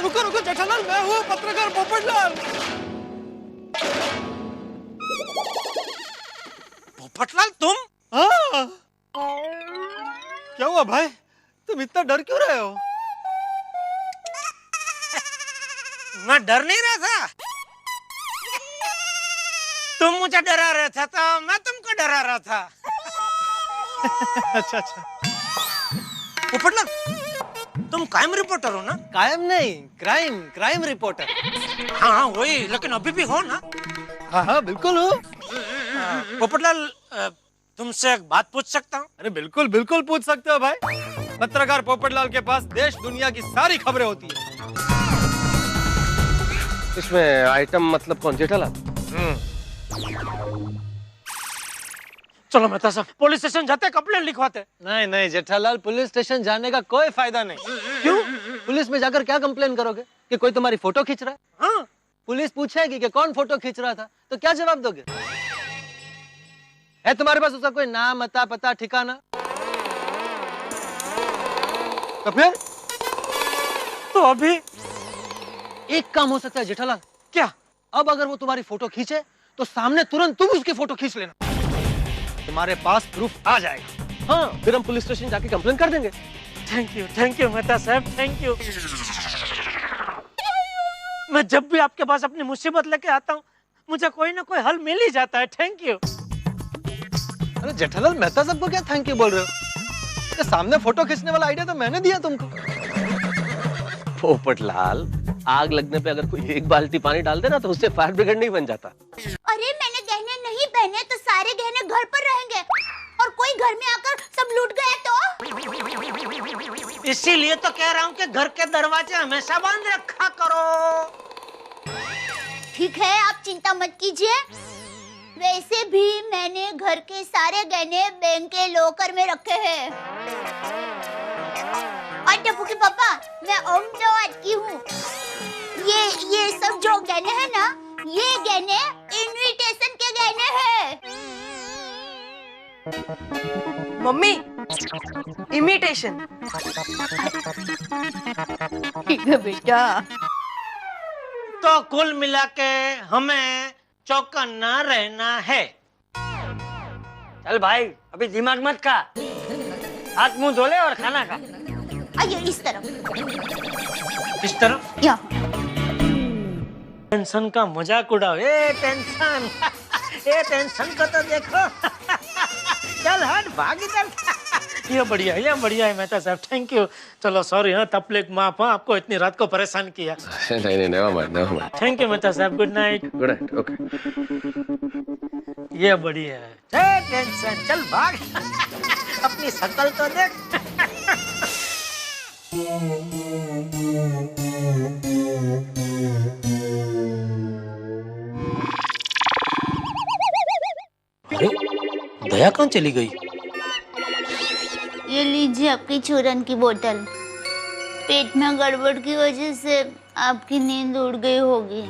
रुको रुको जेठालाल, मैं हूँ पत्रकार पोपटलाल।
पोपटलाल तुम?
हाँ। क्या हुआ भाई, तुम इतना डर क्यों रहे हो?
मैं डर नहीं रहा था, तुम मुझे डरा रहे थे तो मैं तुमको डरा रहा था।
अच्छा अच्छा।
पोपटलाल तुम कायम रिपोर्टर हो ना?
कायम नहीं, क्राइम रिपोर्टर।
हाँ वही, लेकिन अभी भी हो ना?
हाँ हाँ बिल्कुल हो।
पोपटलाल तुमसे एक बात पूछ सकता हूँ?
अरे बिल्कुल बिल्कुल पूछ सकते हो भाई। पत्रकार पोपटलाल के पास देश दुनिया की सारी खबरें होती है।
इसमें आइटम मतलब कौन, जेठालाल?
चलो मेहता साहब पुलिस स्टेशन जाते कंप्लेंट लिखवाते।
नहीं नहीं जेठालाल, पुलिस स्टेशन जाने का कोई फायदा नहीं। क्यों? पुलिस में जाकर क्या कंप्लेन करोगे कि कोई तुम्हारी फोटो खींच रहा है?
हाँ।
पुलिस पूछेगी कि कौन फोटो खींच रहा था, तो क्या जवाब दोगे? है तुम्हारे पास उसका कोई नाम, अता, पता, ठिकाना? तो फिर
तो अभी
एक काम हो सकता है जेठालाल।
क्या?
अब अगर वो तुम्हारी फोटो खींचे तो सामने तुरंत तुम उसकी फोटो खींच लेना, तुम्हारे पास प्रूफ आ जाएगा।
हाँ फिर हम पुलिस स्टेशन जाके कंप्लेन कर देंगे।
थैंक यू मेहता साहब, थैंक यू। मैं जब भी आपके पास अपनी मुसीबत लेके आता हूँ मुझे कोई ना कोई हल मिल ही जाता है। Thank you.
अरे जेठालाल मेहता साहब को क्या थैंक यू बोल रहे हो? ये सामने फोटो खींचने वाला आइडिया तो मैंने दिया तुमको।
पोपटलाल आग लगने पे अगर कोई एक बाल्टी पानी डाल दे ना तो उससे फायर ब्रिगेड नहीं बन जाता।
अरे मैंने गहने नहीं पहने तो सारे गहने घर पर रहेंगे और कोई घर में आकर सब लूट गया तो?
इसीलिए तो कह रहा हूँ कि घर के दरवाजे हमेशा बंद रखा करो।
ठीक है आप चिंता मत कीजिए, वैसे भी मैंने घर के सारे गहने बैंक के लॉकर में रखे हैं। और टप्पू के पापा मैं अहमदाबाद की हूँ। ये सब जो गहने हैं ना, ये गहने इनविटेशन के गहने हैं।
Mummy imitation.
ठीक है बेटा।
तो कुल मिला के हमें चौकन्ना रहना है।
चल भाई अभी दिमाग मत खा, हाथ मुंह धो ले और खाना खा।
आइए इस तरफ।
इस तरफ?
या।
टेंशन का मजाक उड़ाओ। ए टेंशन ए टेंशन को तो देखो। चल हट भाग इधर। ये बढ़िया है मेहता साहब, थैंक यू। चलो सॉरी हाँ, तपलेक माफ, हाँ आपको इतनी रात को परेशान किया।
नहीं never mind.
Thank you Mehta साहब, good night.
Good night. Okay
ये बढ़िया है। टेंशन चल भाग। अपनी शक्ल तो देख। अरे दया कहाँ चली गई?
ये लीजिए आपकी चूरन की बोतल। पेट में गड़बड़ की वजह से आपकी नींद उड़ गई होगी,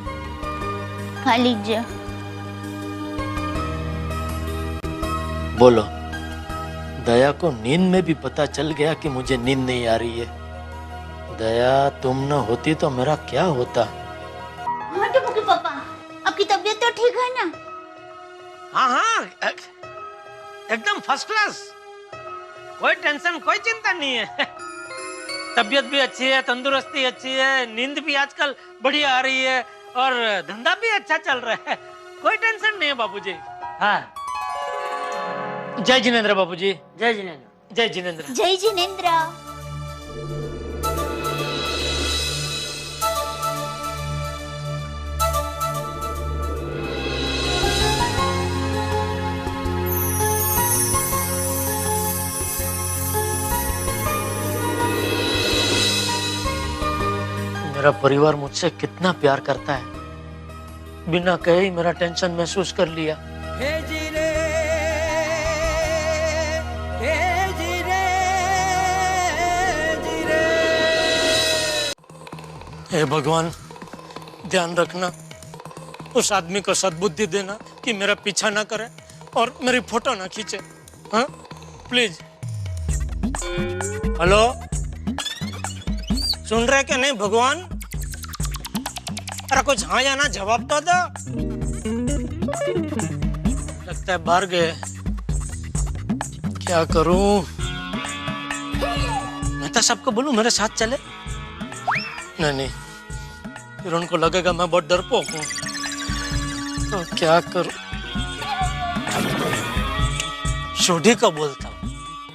खा लीजिए।
बोलो, दया को नींद में भी पता चल गया कि मुझे नींद नहीं आ रही है। दया तुम न होती तो मेरा क्या होता?
हाँ टप्पू के पापा, आपकी तबीयत तो ठीक है ना?
हाँ एकदम फर्स्ट क्लास, कोई टेंशन कोई चिंता नहीं है। तबीयत भी अच्छी है, तंदुरुस्ती अच्छी है, नींद भी आजकल बढ़िया आ रही है और धंधा भी अच्छा चल रहा है। कोई टेंशन नहीं है बाबूजी।
हाँ
जय जिनेंद्र बाबूजी।
जय जिनेंद्र।
जय जिनेंद्र।
मेरा परिवार मुझसे कितना प्यार करता है, बिना कहे ही मेरा टेंशन महसूस कर लिया। हे भगवान, ध्यान रखना, उस आदमी को सद्बुद्धि देना कि मेरा पीछा ना करे और मेरी फोटो ना खींचे। हाँ प्लीज। हेलो, सुन रहे क्या नहीं भगवान? अरे कुछ हाँ या ना जवाब तो दो। लगता है बाहर गए। क्या करूं? मेहता साहब को बोलूं मेरे साथ चले? नहीं, फिर उनको लगेगा मैं बहुत डरपोक हूं। तो क्या करूं? शोधी को बोलता हूं,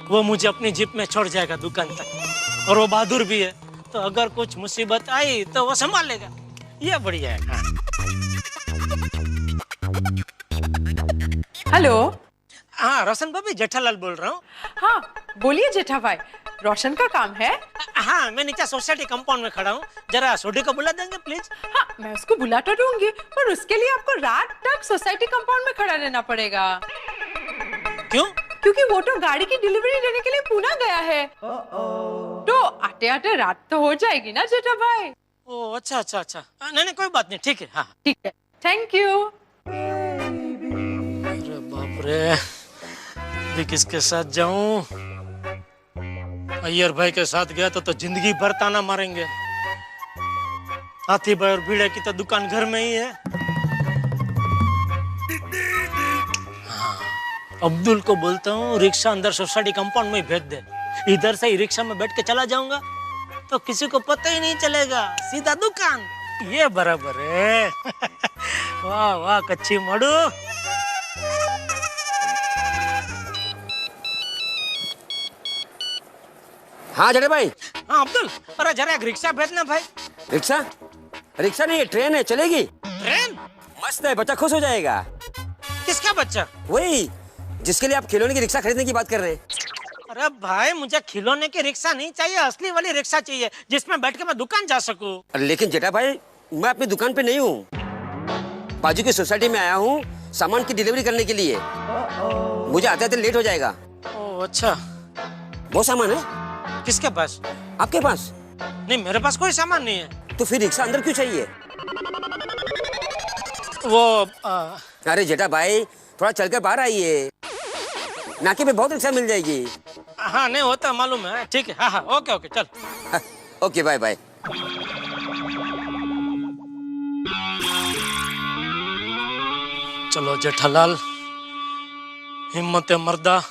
वो मुझे अपनी जीप में छोड़ जाएगा दुकान तक, और वो बहादुर भी है, तो अगर कुछ मुसीबत आई तो वो संभाल लेगा। ये बढ़िया है। हाँ।
हेलो।
हाँ रोशन भाभी, जेठालाल बोल रहा हूँ।
हाँ बोलिए जेठा भाई, रोशन का काम है?
हाँ मैं नीचे सोसाइटी कंपाउंड में खड़ा हूँ, जरा सोडी को बुला देंगे प्लीज।
हाँ मैं उसको बुला तो दूंगी, पर उसके लिए आपको रात तक सोसाइटी कंपाउंड में खड़ा रहना पड़ेगा।
क्यों?
क्योंकि वो तो गाड़ी की डिलीवरी देने के लिए पुणे गया है। तो आते आते रात तो हो जाएगी ना जेठा भाई।
ओ अच्छा अच्छा अच्छा, नहीं कोई बात नहीं, ठीक है। हाँ
ठीक है, थैंक यू।
अरे बाप रे, अभी किसके साथ जाऊं? अय्यर भाई के साथ गया तो जिंदगी भर ताना मारेंगे। हाथी भाई और भीड़े की तो दुकान घर में ही है। हाँ, अब्दुल को बोलता हूँ रिक्शा अंदर सोसाइटी कंपाउंड में भेज दे, इधर से ही रिक्शा में बैठ के चला जाऊंगा तो किसी को पता ही नहीं चलेगा, सीधा दुकान। ये बराबर है। वाह वाह कच्ची मड़ू।
हाँ जड़े भाई।
हाँ अब्दुल, अरे जरा एक रिक्शा भेजना भाई।
रिक्शा? रिक्शा नहीं है, ट्रेन है, चलेगी?
ट्रेन?
मस्त है, बच्चा खुश हो जाएगा।
किसका बच्चा?
वही जिसके लिए आप खिलौने की रिक्शा खरीदने की बात कर रहे हैं।
अरे भाई मुझे खिलौने की रिक्शा नहीं चाहिए, असली वाली रिक्शा चाहिए जिसमें बैठ के मैं दुकान जा सकूं।
लेकिन जेठा भाई मैं अपनी दुकान पे नहीं हूँ, बाजू की सोसाइटी में आया हूँ सामान की डिलीवरी करने के लिए। मुझे आते आते लेट हो जाएगा।
ओह अच्छा।
वो सामान है?
किसके पास?
आपके पास?
नहीं मेरे पास कोई सामान नहीं है।
तो फिर रिक्शा अंदर क्यों चाहिए?
वो
अरे जेठा भाई थोड़ा चलकर बाहर आइए, नाके पे बहुत रिक्शा मिल जाएगी।
हाँ नहीं होता मालूम है, ठीक है। हाँ हाँ ओके ओके चल।
Okay bye bye.
चलो जेठालाल, हिम्मत मर्दा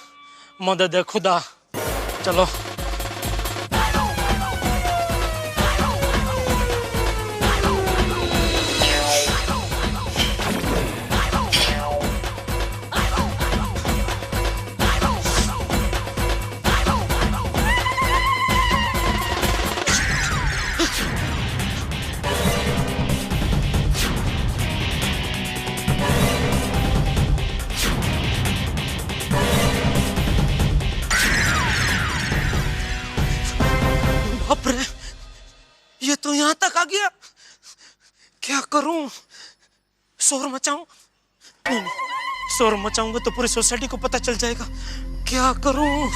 मदद खुदा, चलो। ये तो यहाँ तक आ गया, क्या करूं? शोर मचाऊं? नहीं, शोर मचाऊंगा तो पूरी सोसाइटी को पता चल जाएगा। क्या करूं?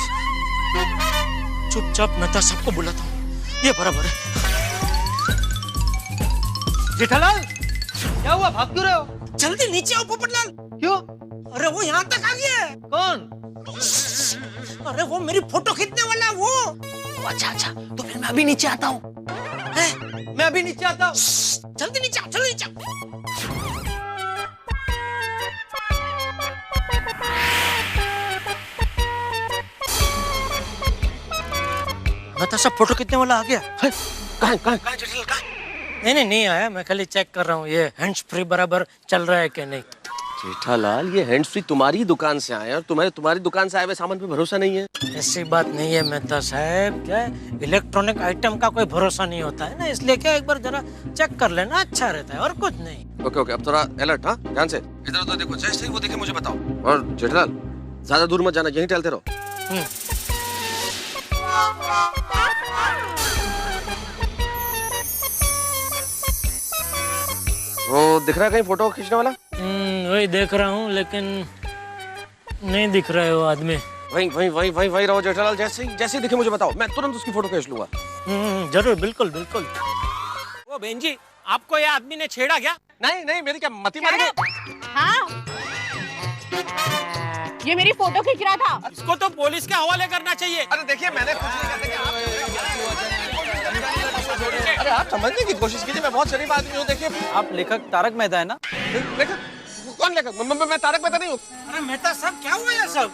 चुपचाप मेहता साहब को बुलाता हूँ, ये बराबर है।
जेठालाल क्या हुआ, भाग क्यों रहे हो?
जल्दी नीचे आओ पोपटलाल।
क्यों?
अरे वो यहाँ तक आ गया है।
कौन?
अरे वो मेरी फोटो खींचने वाला वो।
अच्छा अच्छा, तो फिर मैं अभी नीचे आता हूँ। मैं अभी नीचे आता हूँ।
जल्दी नीचे आओ, जल्दी नीचे आओ। मेहता साहब फोटो खींचने वाला आ गया।
कहाँ जेठालाल कहाँ?
नहीं आया, मैं खाली चेक कर रहा हूँ ये हैंड्स फ्री बराबर चल रहा है कि नहीं।
जेठालाल ये हैंड्स फ्री तुम्हारी दुकान से आए और तुम्हारी दुकान से आए हुए सामान पे भरोसा नहीं है?
ऐसी बात नहीं है मेहता साहब, क्या इलेक्ट्रॉनिक आइटम का कोई भरोसा नहीं होता है ना, इसलिए क्या एक बार जरा चेक कर लेना अच्छा रहता है, और कुछ नहीं।
ओके ओके, अब थोड़ा अलर्ट। हाँ ध्यान से इधर उधर देखो, जैसे ही वो देखे मुझे बताओ। और जेठालाल ज्यादा दूर मत जाना, यहीं टहलते रहो। वो दिख रहा है कहीं फोटो खींचने वाला?
वही देख रहा हूँ, लेकिन नहीं दिख रहा है वो आदमी।
वही रहो जेठालाल, जैसे ही दिखे मुझे बताओ, मैं तुरंत उसकी फोटो खींच लूंगा।
जरूर, बिल्कुल बिल्कुल।
वो बहन जी, आपको ये आदमी ने छेड़ा क्या? नहीं मेरी क्या मती मारी?
हाँ ये मेरी फोटो खींच रहा था।
इसको तो पुलिस के हवाले करना चाहिए।
अरे देखिए मैंने कुछ नहीं किया। अरे आप समझने की कोशिश कीजिए, मैं बहुत शरीफ आदमी हूँ। देखिए
आप लेखक तारक मेहता है ना?
लेखक?
कौन लेगा? मैं तारक मेहता नहीं हूँ।
अरे मेहता साहब क्या हुआ ये सब?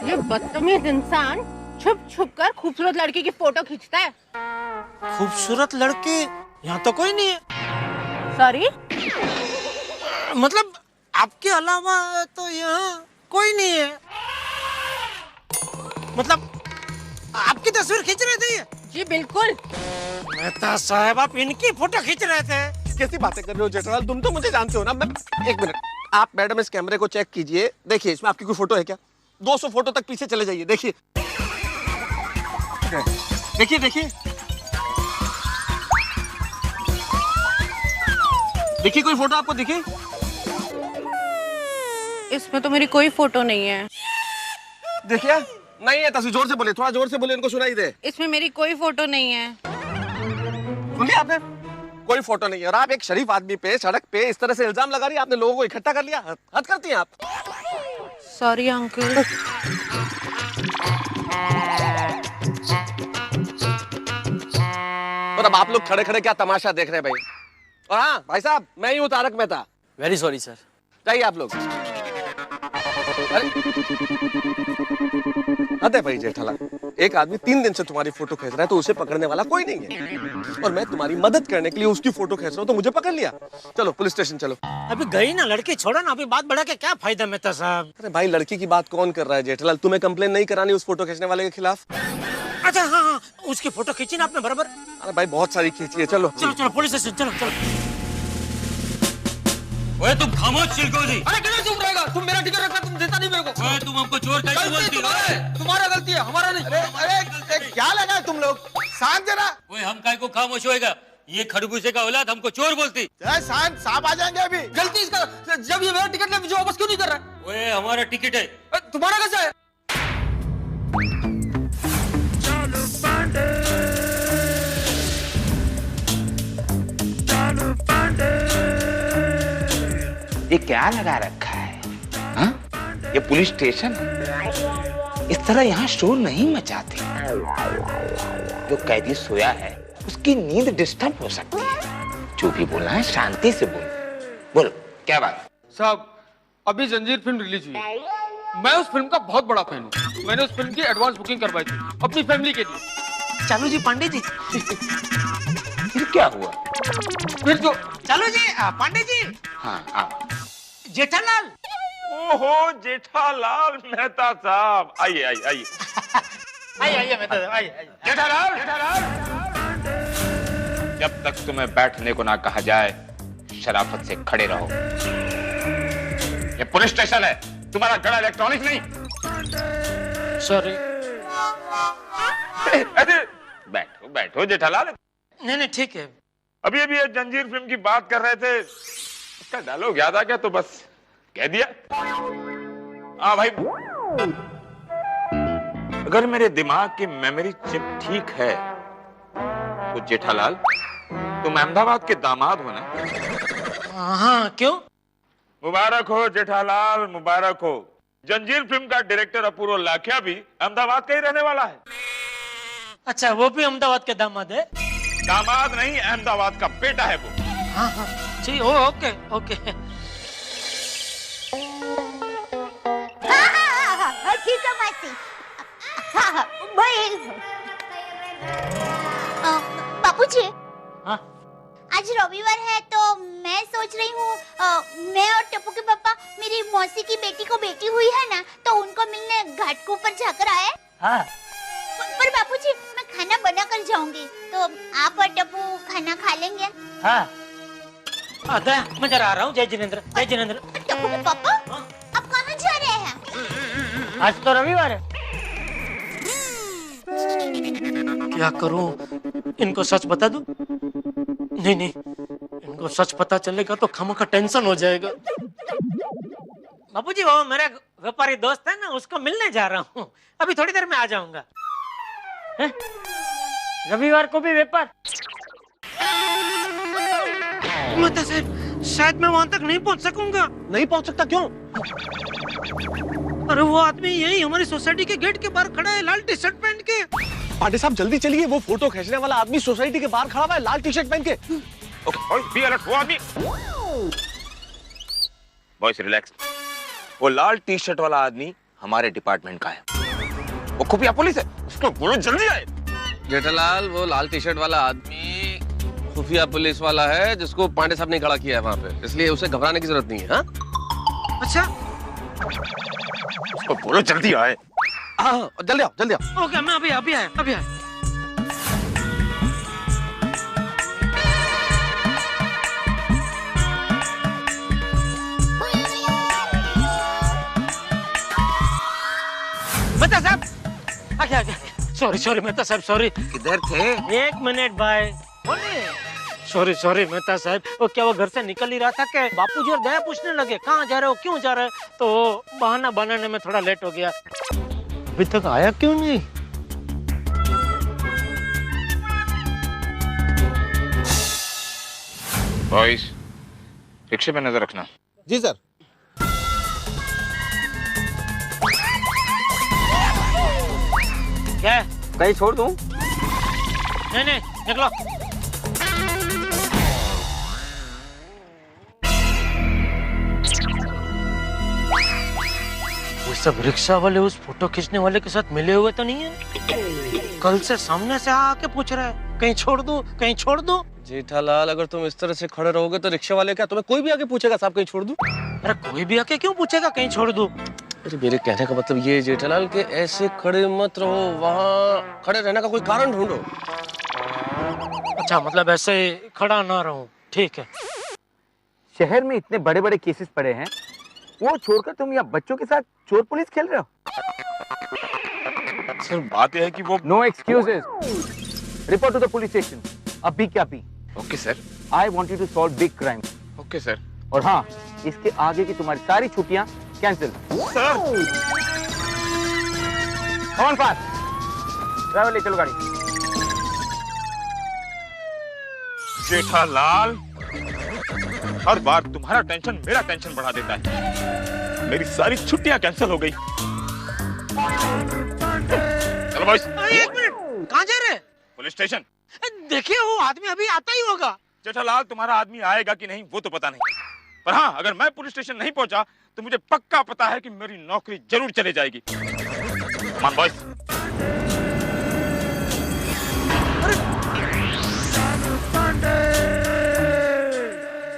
ये बदतमीज इंसान छुप छुप कर खूबसूरत लड़की की फोटो खींचता है।
खूबसूरत लड़की यहाँ तो कोई नहीं है।
सॉरी,
मतलब आपके अलावा तो यहाँ कोई नहीं है। मतलब आपकी तस्वीर खींच रहे थे ये?
जी बिल्कुल।
मेहता साहब आप इनकी फोटो खींच रहे थे?
कैसी बातें कर रहे हो जेठालाल? तुम तो मुझे जानते हो ना। मैं एक मिनट, आप मैडम इस कैमरे को चेक कीजिए, देखिए इसमें आपकी कोई फोटो है क्या? 200 फोटो तक पीछे चले जाइए, देखिए देखिए देखिए देखिए, कोई फोटो आपको दिखी?
इसमें तो मेरी कोई फोटो नहीं है।
देखिए, नहीं है तस्वीर। जोर से बोले, थोड़ा जोर से बोले, इनको सुनाई दे।
इसमें मेरी कोई फोटो नहीं है।
सुन लिया आपने? कोई फोटो नहीं है। और आप एक शरीफ आदमी पे सड़क पे इस तरह से इल्जाम लगा रही है। आपने लोगों को इकट्ठा कर लिया। हद करती हैं आप।
Sorry uncle.
और अब आप लोग खड़े खड़े क्या तमाशा देख रहे हैं भाई? और हाँ भाई साहब, मैं ही हूँ Tarak Mehta.
Very sorry sir.
चाहिए आप लोग? अरे भाई जेठालाल, एक आदमी 3 दिन से तुम्हारी फोटो खींच रहा है तो उसे पकड़ने वाला कोई नहीं है, और मैं तुम्हारी मदद करने के लिए उसकी फोटो खींच रहा हूँ तो मुझे पकड़ लिया। चलो पुलिस स्टेशन चलो।
अभी गई ना लड़की, छोड़ो ना, अभी बात बढ़ा के क्या फायदा मेहता साहब?
अरे भाई लड़की की बात कौन कर रहा है जेठालाल? तुम्हें कंप्लेन नहीं करानी उस फोटो खींचने वाले के खिलाफ?
अच्छा हाँ हाँ, उसकी फोटो खींची ना आपने बराबर।
अरे भाई बहुत सारी खींची है। चलो
चलो चलो पुलिस स्टेशन चलो चलो।
ओए तुम खामोश चिलकोजी।
अरे किधर चुप रहेगा? तुम मेरा टिकट रखा, तुम देता नहीं मेरे को।
ओए तुम हमको चोर कैसे बोलती हो?
तुम्हारा गलती है, हमारा नहीं।
अरे क्या लगा है तुम लोग? शांत जरा।
ओए हम काय को खामोश होएगा? ये खरबूजे का औलाद हमको चोर बोलती।
शांत, साहब आ जाएंगे अभी।
गलती इसका, जब ये मेरा टिकट ले मुझे वापस क्यों नहीं कर रहा?
ओए हमारा टिकट है।
तुम्हारा कैसा है?
ये क्या लगा रखा है? हाँ? ये पुलिस स्टेशन है। इस तरह यहाँ शोर नहीं मचाते। जो कैदी सोया है उसकी नींद डिस्टर्ब हो सकती है। जो भी बोलना है शांति से बोलो। बोलो क्या बात?
साहब, अभी जंजीर फिल्म रिलीज हुई है। मैं उस फिल्म का बहुत बड़ा फैन हूँ। मैंने उस फिल्म की एडवांस बुकिंग करवाई थी अपनी फैमिली के लिए।
चलो जी पांडे जी।
फिर क्या हुआ?
फिर जो
चलो जी पांडे जी।
हाँ हाँ।
जेठालाल।
ओहो जेठालाल मेहता साहब, आइए आइए आइए।
आइए मेहता साहब आइए।
जेठालाल जब तक तुम्हें बैठने को ना कहा जाए शराफत से खड़े रहो। ये पुलिस स्टेशन है, तुम्हारा गड़ा इलेक्ट्रॉनिक नहीं।
सॉरी।
बैठो बैठो जेठालाल।
नहीं नहीं ठीक है।
अभी अभी जंजीर फिल्म की बात कर रहे थे, उसका डायलॉग याद आ गया तो बस कह दिया। हाँ भाई, अगर मेरे दिमाग की मेमोरी चिप ठीक है तो जेठालाल तुम अहमदाबाद के दामाद हो ना?
हाँ क्यों?
मुबारक हो जेठालाल, मुबारक हो। जंजीर फिल्म का डायरेक्टर अपूर्व लाखिया भी अहमदाबाद का ही रहने वाला है।
अच्छा, वो भी अहमदाबाद के दामाद है?
दामाद नहीं, अहमदाबाद का बेटा है वो।
हाँ हाँ जी, ओके ओके।
ठीक है मासी। बापूजी, आज रविवार है तो मैं सोच रही हूँ मैं और टप्पू के पापा मेरी मौसी की बेटी को बेटी हुई है ना, तो उनको मिलने घाट के ऊपर जाकर आए।
हाँ।
पर बापूजी मैं खाना बना कर जाऊंगी, तो आप और टप्पू खाना खा लेंगे?
हाँ। मैं जरा आ रहा हूँ। जय जिनेंद्र, जय जिनेंद्र।
टप्पू के पापा, आप कहाँ जा रहे हैं?
आज तो रविवार है। क्या करूं? इनको सच बता दूं? नहीं नहीं, इनको सच पता चलेगा तो खामखा टेंशन हो जाएगा। बापूजी, वो मेरा व्यापारी दोस्त है ना, उसको मिलने जा रहा हूँ। अभी थोड़ी देर में आ जाऊंगा। रविवार को भी व्यापार? मतलब साहब, शायद मैं वहां तक नहीं पहुंच सकूंगा।
नहीं पहुंच सकता? क्यों?
अरे वो आदमी यही हमारी सोसाइटी के गेट के बाहर खड़ा है, लाल टी शर्ट पहन के।
पांडे साहब जल्दी चलिए, वो फोटो खींचने वाला आदमी सोसाइटी के बाहर खड़ा हुआ है लाल टी शर्ट पहन के।
बी अलर्ट, वो आदमी। Boys relax. वो लाल टी शर्ट वाला आदमी हमारे डिपार्टमेंट का है, वो खुफिया पुलिस है, उसको बोलो जल्दी आए।
जेठालाल, वो लाल टी शर्ट वाला आदमी खुफिया पुलिस वाला है जिसको पांडे साहब ने खड़ा किया है वहां पे, इसलिए उसे घबराने की जरूरत नहीं है। हाँ?
अच्छा,
उसको बोलो जल्दी आए।
हाँ, जल्दी आओ, जल्दी आओ।
ओके, मैं अभी अभी आया, अभी आया। मेहता साहब, आगे। सॉरी मेहता साहब, सॉरी।
किधर थे?
एक मिनट भाई। सॉरी मेहता साहब, वो क्या वो घर से निकल ही रहा था कि बापूजी और दया पूछने लगे कहाँ जा रहे हो, क्यों जा रहे हो, तो बहाना बनाने में थोड़ा लेट हो गया। अभी तक आया क्यों नहीं?
बॉयज रिक्शे पे नजर रखना।
जी सर।
क्या?
कहीं छोड़ दूं?
नहीं, निकलो। वो सब रिक्शा वाले उस फोटो खींचने वाले के साथ मिले हुए तो नहीं है? कल से सामने से आके पूछ रहा है कहीं छोड़ दूं, कहीं छोड़ दूं।
जेठालाल, अगर तुम इस तरह से खड़े रहोगे तो रिक्शा वाले क्या तुम्हें कोई भी आके पूछेगा साहब कहीं छोड़ दूं?
अरे कोई भी आके क्यों पूछेगा कहीं छोड़ दूं?
अरे मेरे कहने का मतलब ये जेठालाल कि ऐसे खड़े मत रहो, वहाँ खड़े रहने का कोई कारण ढूंढो।
अच्छा, मतलब ऐसे खड़ा ना रहूं, ठीक है।
शहर में इतने बड़े बड़े केसेस पड़े हैं, वो छोड़कर तुम यहाँ बच्चों के साथ चोर पुलिस खेल रहे हो?
सर बात यह है कि वो
no excuses, report to the police station अभी क्या अभी।
Okay sir.
I want you to solve big crime.
Okay sir.
और हाँ, इसके आगे की तुम्हारी सारी छुट्टियां कैंसिल।
सर
कौन फास्ट, ड्राइवर ले चलो गाड़ी।
जेठालाल, हर बार तुम्हारा टेंशन मेरा टेंशन बढ़ा देता है। मेरी सारी छुट्टियां कैंसिल हो गई। चलो बॉयज।
एक मिनट, कहाँ जा रहे हैं?
Police station.
देखिए वो आदमी अभी आता ही होगा।
जेठालाल, तुम्हारा आदमी आएगा कि नहीं वो तो पता नहीं, पर हाँ, अगर मैं पुलिस स्टेशन नहीं पहुंचा तो मुझे पक्का पता है कि मेरी नौकरी जरूर चली जाएगी। Come on boys.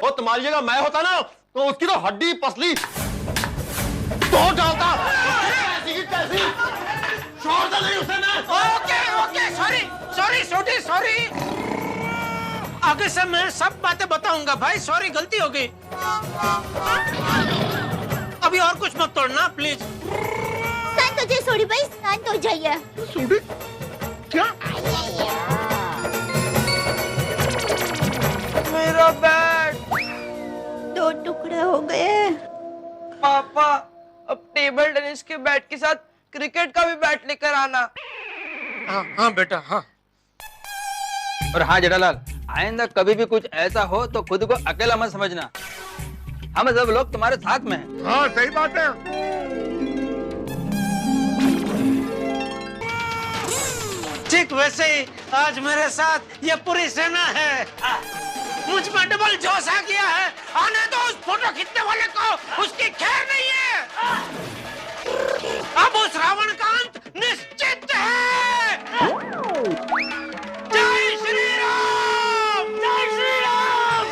वो तुम्हारी जगह मैं होता ना तो उसकी तो हड्डी पसली तो डालता। ऐसी की तैसी छोड़ दे नहीं उसे मैं।
Okay, sorry. आगे से मैं सब बातें बताऊंगा भाई, सॉरी गलती हो गई। अभी और कुछ मत तोड़ना प्लीज।
शांत हो जाइए सोडी भाई, शांत हो जाइए।
सोडी क्या?
मेरा बैट
2 टुकड़े हो गए।
पापा, अब टेबल टेनिस के बैट के साथ क्रिकेट का भी बैट लेकर आना।
हाँ बेटा, हाँ।
और हाँ जेठालाल, आइंदा कभी भी कुछ ऐसा हो तो खुद को अकेला मत समझना, हम सब लोग तुम्हारे साथ में हैं।
हाँ सही बात है।
ठीक वैसे ही आज मेरे साथ ये पूरी सेना है। मुझ पर डबल जोश आ गया है। आने दो उस फोटो खींचने वाले को, उसकी खैर नहीं है। अब उस रावण का अंत निश्चित है। जय श्री राम, जय श्री राम।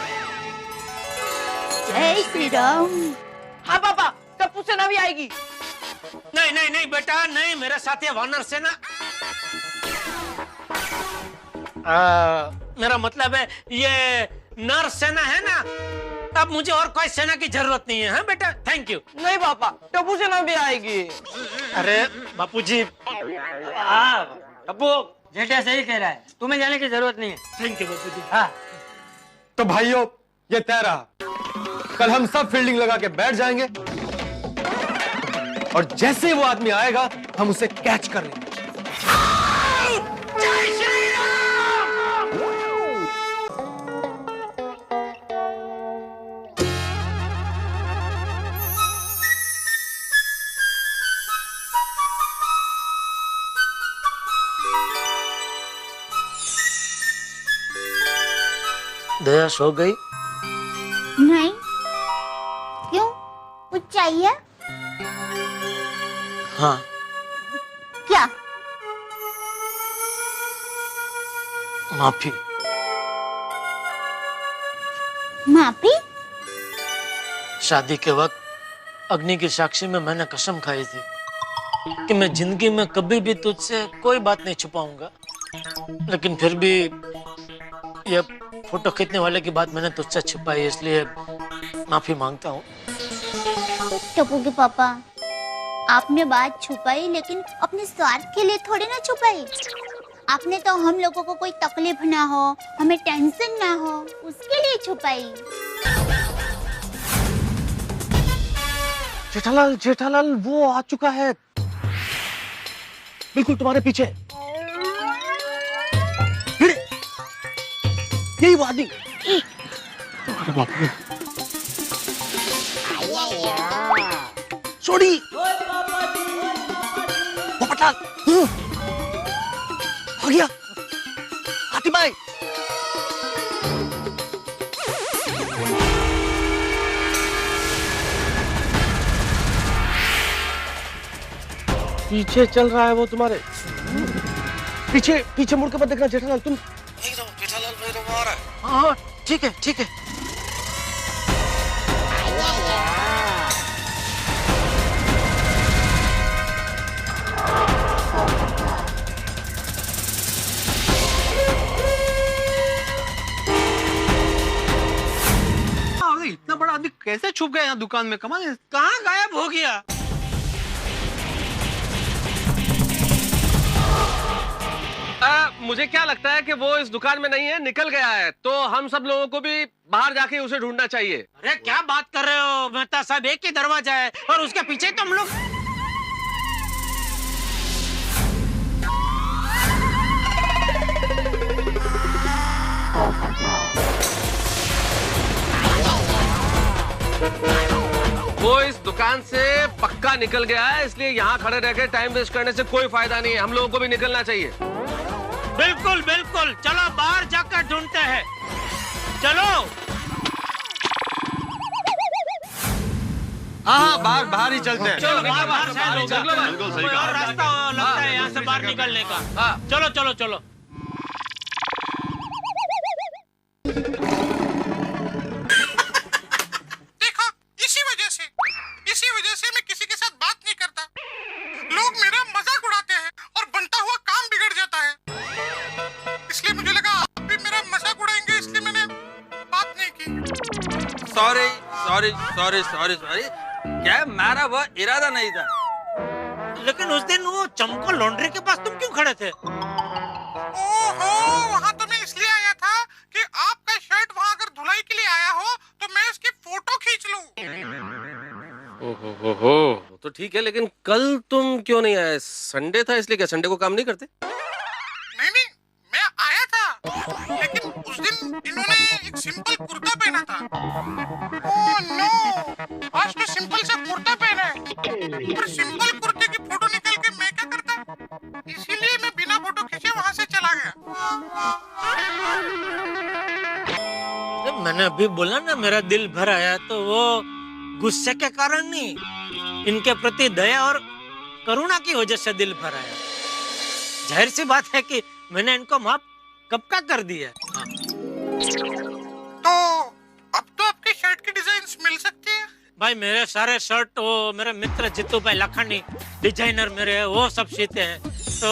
जय श्री राम।
हाँ पापा, टप्पू सेना भी आएगी।
नहीं बेटा, नहीं, मेरे साथ ये वानर सेना। मेरा मतलब है ये नर सेना है ना, अब मुझे और कोई सेना की जरूरत नहीं है। हाँ बेटा, थैंक यू।
नहीं पापा, टप्पू सेना भी आएगी।
अरे बापूजी,
टप्पू जेठा सही कह रहा है, तुम्हें जाने की जरूरत नहीं है।
थैंक यू बापूजी।
हाँ,
तो भाइयों ये तय रहा, कल हम सब फील्डिंग लगा के बैठ जाएंगे और जैसे ही वो आदमी आएगा हम उसे कैच कर लेंगे।
जय श्री राम। दया सो गई?
नहीं, क्यों? चाहिए?
हाँ।
क्या?
माफी।
माफी?
शादी के वक्त अग्नि की साक्षी में मैंने कसम खाई थी कि मैं जिंदगी में कभी भी तुझसे कोई बात नहीं छुपाऊंगा, लेकिन फिर भी ये फोटो खींचने वाले की बात मैंने तुझसे छुपाई, इसलिए माफी मांगता हूँ।
टप्पू के पापा, आपने बात छुपाई लेकिन अपने स्वार्थ के लिए थोड़ी ना छुपाई। आपने तो हम लोगों को कोई तकलीफ ना हो, हमें टेंशन ना हो, उसके लिए छुपाई।
जेठालाल, जेठालाल वो आ चुका है, बिल्कुल तुम्हारे पीछे। यही वो आदमी। अरे बाप रे। सोडी। पोपटलाल। आ गया। हाथी भाई। पीछे चल रहा है वो तुम्हारे। पीछे पीछे मुड़ के मत देखना जेठालाल, तुम जेठालाल भाई तो आ रहा है। हाँ ठीक है ठीक है।
इतना बड़ा आदमी कैसे छुप गया यहाँ दुकान में? कमाल है।
कहाँ गायब हो गया?
मुझे क्या लगता है कि वो इस दुकान में नहीं है, निकल गया है, तो हम सब लोगों को भी बाहर जाके उसे ढूंढना चाहिए।
अरे क्या बात कर रहे हो? मेहता साहब एक ही दरवाजा है और उसके पीछे तो हम लोग।
वो इस दुकान से पक्का निकल गया है, इसलिए यहाँ खड़े रह के टाइम वेस्ट करने से कोई फायदा नहीं है। हम लोगों को भी निकलना चाहिए।
बिल्कुल बिल्कुल, चलो बाहर जाकर ढूंढते हैं। चलो।
हाँ बाहर बाहर ही चलते हैं।
चलो बाहर बाहर शायद होगा।
बिल्कुल सही
कोई
कहा।
और रास्ता लगता है यहाँ से बाहर निकलने का। चलो चलो चलो।
इसी वजह से मैं किसी के साथ बात नहीं करता। लोग मेरा मजाक उड़ाते हैं और बनता हुआ काम बिगड़ जाता है। इसलिए मुझे लगा आप भी मेरा मजाक उड़ाएंगे, इसलिए मैंने बात नहीं की।
Sorry sorry sorry sorry sorry, क्या मेरा वो इरादा नहीं था।
लेकिन उस दिन वो चमको लॉन्ड्री के पास तुम क्यों खड़े थे?
ओहो, वहाँ तो मैं इसलिए आया था कि आपका शर्ट वहाँ अगर धुलाई के लिए आया हो तो मैं इसकी फोटो खींच लूं।
ओहो, तो ठीक है, लेकिन कल तुम क्यों नहीं आए? संडे था, इसलिए क्या संडे को काम नहीं करते?
नहीं नहीं, मैं आया था, लेकिन उस दिन इन्होंने एक सिंपल कुर्ता पहना था। ओह नो, आज तो सिंपल सा कुर्ता पहना है, पर सिंपल कुर्ते की फोटो निकल के मैं क्या करता? इसीलिए मैं बिना फोटो खींचे वहाँ से चला गया।
मैंने अभी बोला ना मेरा दिल भर आया, तो वो गुस्से के कारण नहीं, इनके प्रति दया और करुणा की वजह से दिल भर आया। जाहिर सी बात है कि मैंने इनको माफ कब का कर दिया।
तो अब तो आपके शर्ट की डिजाइन्स मिल सकती है?
भाई मेरे सारे शर्ट वो मेरे मित्र जितू भाई लखनी डिजाइनर मेरे वो सब सीते हैं, तो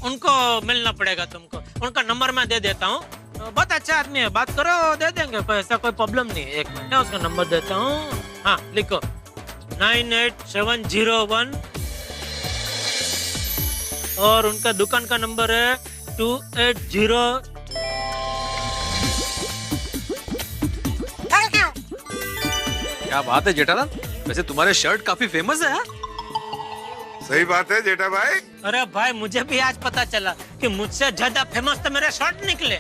उनको मिलना पड़ेगा तुमको। उनका नंबर मैं दे देता हूँ, तो बहुत अच्छा आदमी है, बात करो दे देंगे, ऐसा कोई प्रॉब्लम नहीं है। एक मिनट उसका नंबर देता हूँ। हाँ लिखो 98701 और उनका दुकान का नंबर है 280।
Thank you.
क्या बात है जेठालाल, वैसे तुम्हारे शर्ट काफी फेमस है।
सही बात है जेठा भाई।
अरे भाई मुझे भी आज पता चला कि मुझसे ज्यादा फेमस तो मेरे शर्ट निकले।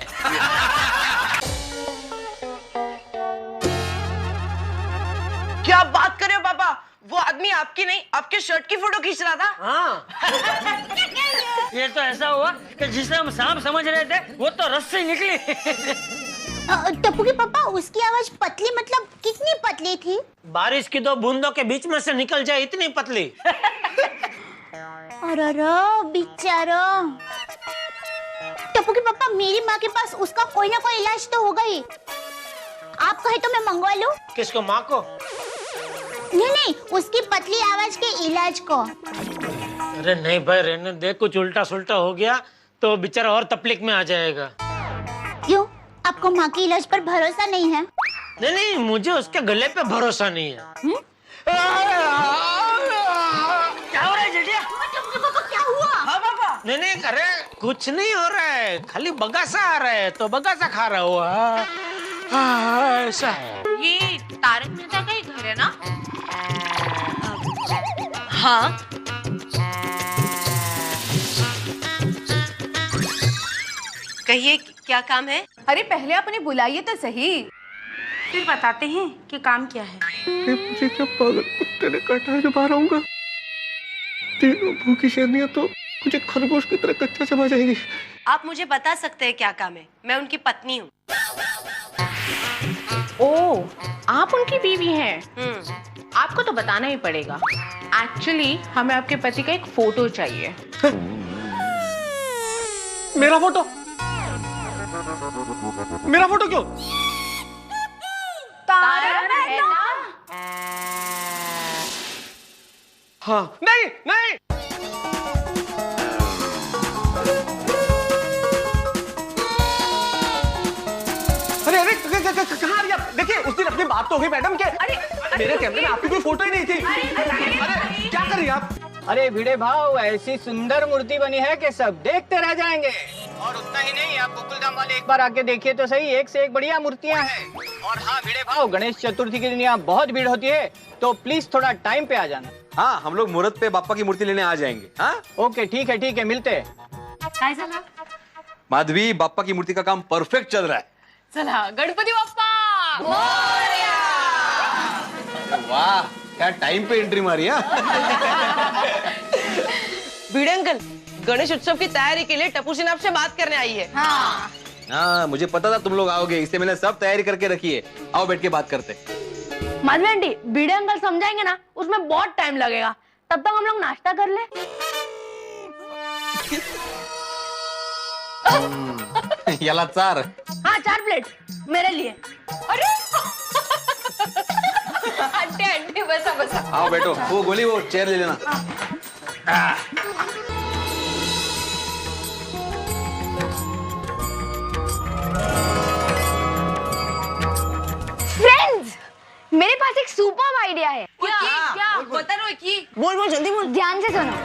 क्या बात कर रहे हो पापा? वो आदमी आपकी नहीं आपके शर्ट की फोटो खींच रहा था।
हाँ। ये तो ऐसा हुआ कि जिसे हम सांप समझ रहे थे वो तो रस्सी निकली।
टप्पू के पापा, उसकी आवाज पतली मतलब कितनी पतली थी?
बारिश की 2 बूंदों के बीच में से निकल जाए इतनी पतली।
अरे बेचारा। टप्पू के पापा, मेरी माँ के पास उसका कोई ना कोई इलाज तो होगा ही। आप कहे तो मैं मंगवा लूं?
किसको, माँ को?
नहीं, उसकी पतली आवाज के इलाज को।
अरे नहीं भाई, रहने दे, कुछ उल्टा सुल्टा हो गया तो बेचारा और तकलीफ में आ जाएगा।
क्यों, आपको माँ के इलाज पर भरोसा नहीं है?
नहीं, मुझे उसके गले पे भरोसा नहीं है। क्या हो रहा है जेठिया?
क्या हुआ?
हाँ पापा। नहीं, अरे कुछ नहीं हो रहा है, खाली बगासा आ रहा है तो बगासा खा रहा हूँ। ऐसा
ये तारक मेहता का ही घर है ना? हाँ। कहिए, क्या काम है?
अरे पहले आप उन्हें बुलाइए तो सही,
फिर बताते हैं कि काम क्या है।
मुझे क्या पागल कुत्ते ने काटा है जो बाहर आऊंगा? तीनों भूखी शेरनियां तो मुझे खरगोश की तरह कच्चा चबा जाएगी।
आप मुझे बता सकते हैं क्या काम है? मैं उनकी पत्नी हूँ।
ओ, आप उनकी बीवी हैं? आपको तो बताना ही पड़ेगा। एक्चुअली हमें आपके पति का एक फोटो चाहिए।
मेरा फोटो? मेरा फोटो क्यों?
तारक मेहता।
हाँ। नहीं। अरे कहाँ आ रही आप? देखिए, उस दिन अपनी बात तो होगी मैडम के। मेरे कैमरे में आपकी कोई फोटो ही नहीं थी। अरे क्या कर रही हैं आप?
अरे भिड़े भाव, ऐसी सुंदर मूर्ति बनी है कि सब देखते रह जाएंगे। और उतना ही नहीं, आप गोकुलधाम वाले एक बार आके देखिए तो सही, एक से एक बढ़िया मूर्तियां हैं। और हाँ भिड़े भाव, गणेश चतुर्थी के दिन यहाँ बहुत भीड़ होती है, तो प्लीज थोड़ा टाइम पे आ जाना।
हाँ, हम लोग मुहूर्त पे बाप्पा की मूर्ति लेने आ जाएंगे। हाँ,
ओके, ठीक है, मिलते हैं।
माधवी, बाप्पा की मूर्ति का काम परफेक्ट चल रहा है।
चला, गणपति बाप्पा मोरया।
वाह, क्या टाइम पे एंट्री मारी है।
भिड़े अंकल, गणेश उत्सव की तैयारी के लिए टप्पू सिंह आपसे बात करने आई है।
हाँ, मुझे पता था तुम लोग आओगे, इससे मैंने सब तैयारी करके रखी है। आओ बैठ के बात करते।
माधवी आंटी, भिड़े अंकल समझाएंगे ना, उसमें बहुत टाइम लगेगा, तब तक हम लोग नाश्ता कर ले।
याला 4।
हाँ, 4 प्लेट मेरे लिए।
अरे आंटी बसा।
आओ बैठो, वो गोली वो चेयर ले लेना।
फ्रेंड्स, मेरे पास एक सुपर आइडिया है।
क्या? बता रहा कि
बोल जल्दी बोल।
ध्यान से सुनो।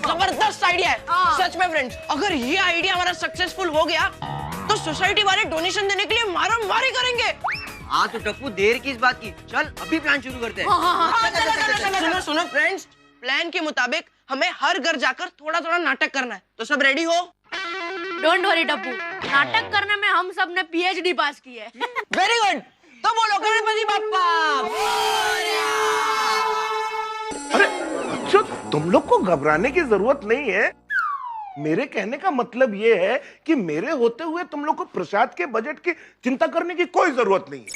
जबरदस्त आइडिया है। सच में फ्रेंड्स, अगर ये आइडिया हमारा सक्सेसफुल हो गया तो सोसाइटी वाले डोनेशन देने के लिए मारामारी करेंगे।
हाँ तो टप्पू, देर किस बात की, चल अभी प्लान शुरू करते हैं।
सुनो फ्रेंड्स, प्लान के मुताबिक हमें हर घर जाकर थोड़ा थोड़ा नाटक करना है, तो सब रेडी हो?
डोंट वरी टप्पू, नाटक करने में हम सब ने PhD पास की है।
वेरी गुड, तो बोलो गणपति बाप्पा।
अरे अच्छा, तुम लोग को घबराने की जरूरत नहीं है। मेरे कहने का मतलब ये है कि मेरे होते हुए तुम लोग को प्रसाद के बजट की चिंता करने की कोई जरूरत नहीं है।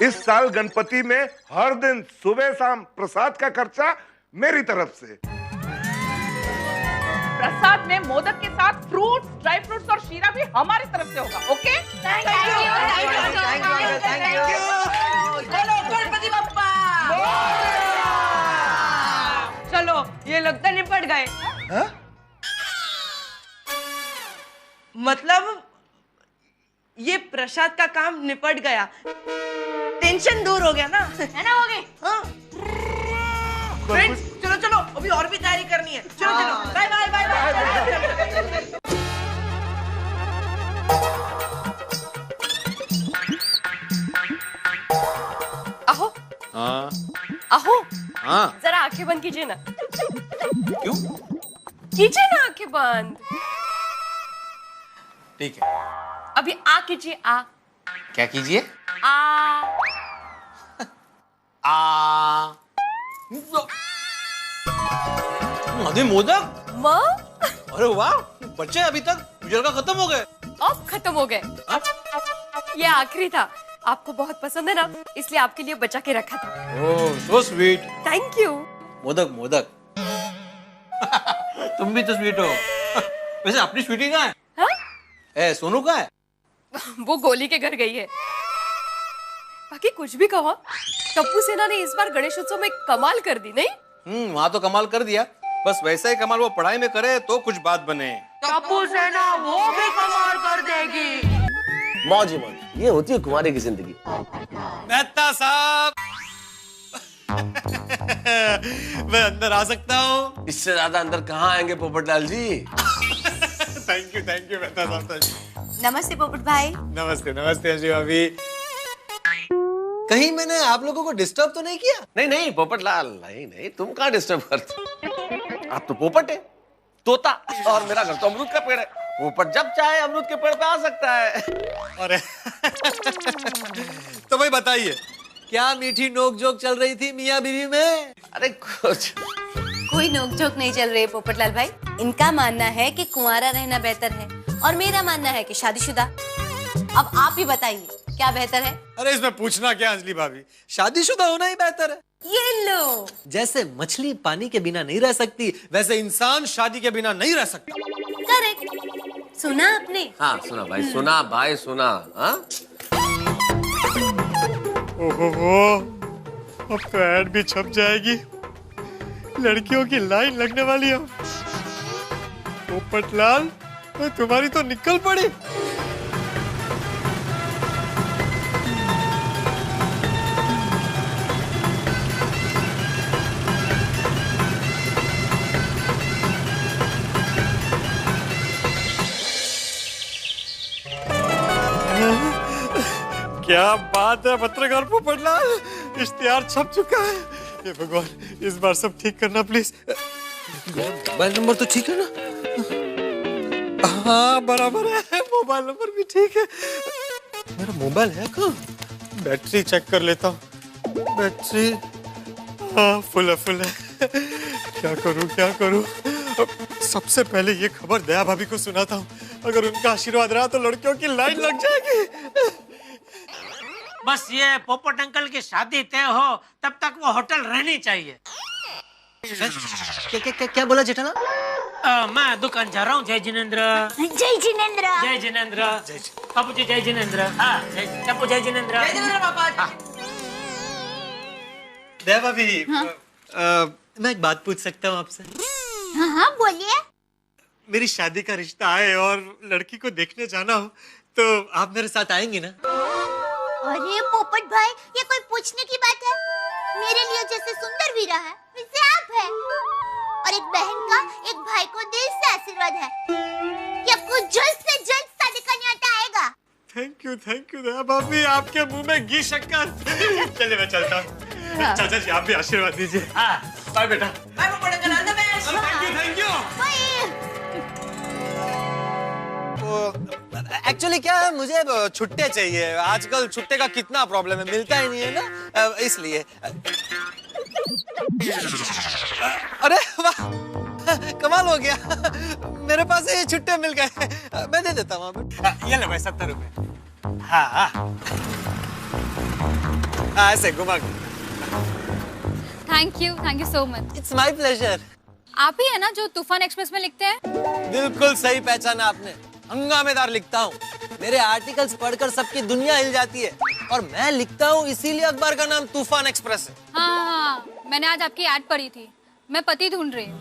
इस साल गणपति में हर दिन सुबह शाम प्रसाद का खर्चा मेरी तरफ से।
प्रसाद में मोदक के साथ फ्रूट्स, ड्राई फ्रूट्स और शीरा भी हमारी तरफ से होगा। ओके?
Thank you. बोलो गणपति बाप्पा। चलो, ये लगता निपट गए। मतलब ये प्रसाद का काम निपट गया, टेंशन दूर हो गया ना, है ना? हो गई। हाँ फ्रेंड्स, चलो अभी और भी तैयारी करनी है। चलो बाय बाय बाय बाय।
आहो
हाँ
आहो,
हाँ,
जरा आंखें बंद कीजिए ना।
क्यों?
कीजिए ना आंखें बंद।
ठीक है।
अभी आ कीजिए, आ।
क्या कीजिए?
आ।
अरे मोदक।
माँ?
अरे वाह, बच्चे अभी तक गुजर का खत्म हो गए।
अब खत्म हो गए। ये आखिरी था। आपको बहुत पसंद है ना, इसलिए आपके लिए बचा के रखा था।
Oh, so sweet.
Thank you.
Modak modak. तुम भी तो स्वीट हो। वैसे अपनी स्वीटी कहाँ है?
हाँ?
ए, सोनू कहाँ है?
वो गोली के घर गई है। बाकी कुछ भी कहो, टप्पू सेना ने इस बार गणेश उत्सव में कमाल कर दी, नहीं?
वहाँ तो कमाल कर दिया, बस वैसा ही कमाल वो पढ़ाई में करे तो कुछ बात बने।
टप्पू सेना वो भी कमाल कर देगी।
मौज ही मौज, ये होती है कुमारी की जिंदगी।
मेहता साहब, मैं अंदर आ सकता हूँ?
इससे ज्यादा अंदर कहाँ आएंगे पोपटलाल जी।
थैंक यू मेहता साहब।
नमस्ते पोपट भाई।
नमस्ते नमस्ते अंजलि भाभी। कहीं मैंने आप लोगों को डिस्टर्ब तो नहीं किया?
नहीं नहीं पोपटलाल, नहीं तुम कहाँ डिस्टर्ब करते। आप तो पोपट है, तोता, और मेरा घर तो अमरूद का पेड़ है। पोपट जब चाहे अमरूद के पेड़ पे आ सकता है।
अरे तो भाई बताइए, क्या मीठी नोक जोक चल रही थी मियाँ बीवी में?
अरे कुछ
कोई नोकझोंक नहीं चल रही है पोपटलाल भाई। इनका मानना है कि कुंवारा रहना बेहतर है और मेरा मानना है कि शादीशुदा। अब आप ही बताइए क्या बेहतर है?
अरे इसमें पूछना क्या अंजलि भाभी, शादीशुदा होना ही बेहतर है।
ये लो,
जैसे मछली पानी के बिना नहीं रह सकती, वैसे इंसान शादी के बिना नहीं रह सकता।
करेक्ट। सुना आपने?
हाँ सुना भाई, सुना भाई सुना। हाँ
ओहो, अब तो ऐड भी छप जाएगी, लड़कियों की लाइन लगने वाली है। पोपटलाल, तुम्हारी तो निकल पड़ी। क्या बात है पत्रकार पोपटलाल, इश्तिहार छप चुका है। ये भगवान, इस बार सब ठीक करना प्लीज। मोबाइल नंबर तो ठीक है ना? हाँ बराबर है, मोबाइल नंबर भी ठीक है। मेरा मोबाइल है कहाँ? बैटरी चेक कर लेता हूँ। बैटरी हाँ फुल है। क्या करूँ? सबसे पहले ये खबर दया भाभी को सुनाता हूँ। अगर उनका आशीर्वाद रहा तो लड़कियों की लाइन लग जाएगी।
बस ये पोपट अंकल की शादी तय हो तब तक वो होटल रहनी चाहिए।
क्या बोला जेठाला?
मैं दुकान जा रहा हूँ। जय जिनेंद्र।
जय जिनेंद्र।
जय जिनेंद्र। बापू जी जय जिनेंद्र। हाँ टप्पू जय जिनेंद्र।
जय जिनेंद्र पापा।
दया भाभी, मैं एक बात पूछ सकता हूँ आपसे?
हाँ बोलिए।
मेरी शादी का रिश्ता है और लड़की को देखने जाना हो तो आप मेरे साथ आएंगी ना?
अरे पोपट भाई, ये कोई पूछने की बात है? मेरे लिए जैसे सुंदर वीरा है वैसे आप है, और एक बहन का एक भाई को दिल से आशीर्वाद है कि आपको जल्द से जल्द शादी का न्योता आएगा।
थैंक यू दया भाभी, आपके मुंह में घी शक्कर। चलिए मैं चलता हूँ। चाचा जी आप भी आशीर्वाद दीजिए। बाय बेटा।
बाय पोपट uncle, all the best.
Thank you.
Actually क्या है, मुझे छुट्टे चाहिए। आजकल छुट्टे का कितना प्रॉब्लम है, मिलता ही नहीं है ना, इसलिए। अरे वाह, कमाल हो गया, मेरे पास ये छुट्टे मिल गए। मैं दे देता हूँ।
ये ले भाई 70 रुपए।
ऐसे घुमा।
Thank you so much.
It's my pleasure.
आप ही है ना जो तूफान एक्सप्रेस में लिखते हैं?
बिल्कुल सही पहचाना आपने, हंगामेदार लिखता हूँ। मेरे आर्टिकल्स पढ़कर सबकी दुनिया हिल जाती है, और मैं लिखता हूँ इसीलिए अखबार का नाम तूफान एक्सप्रेस है।
हाँ, मैंने आज आपकी ऐड पढ़ी थी। मैं पति ढूंढ रही हूँ।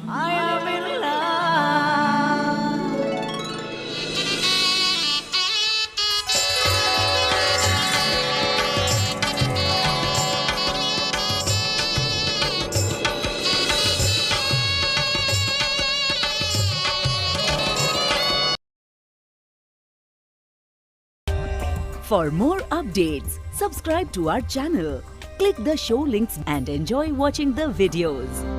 For more updates, subscribe to our channel, click the show links and enjoy watching the videos.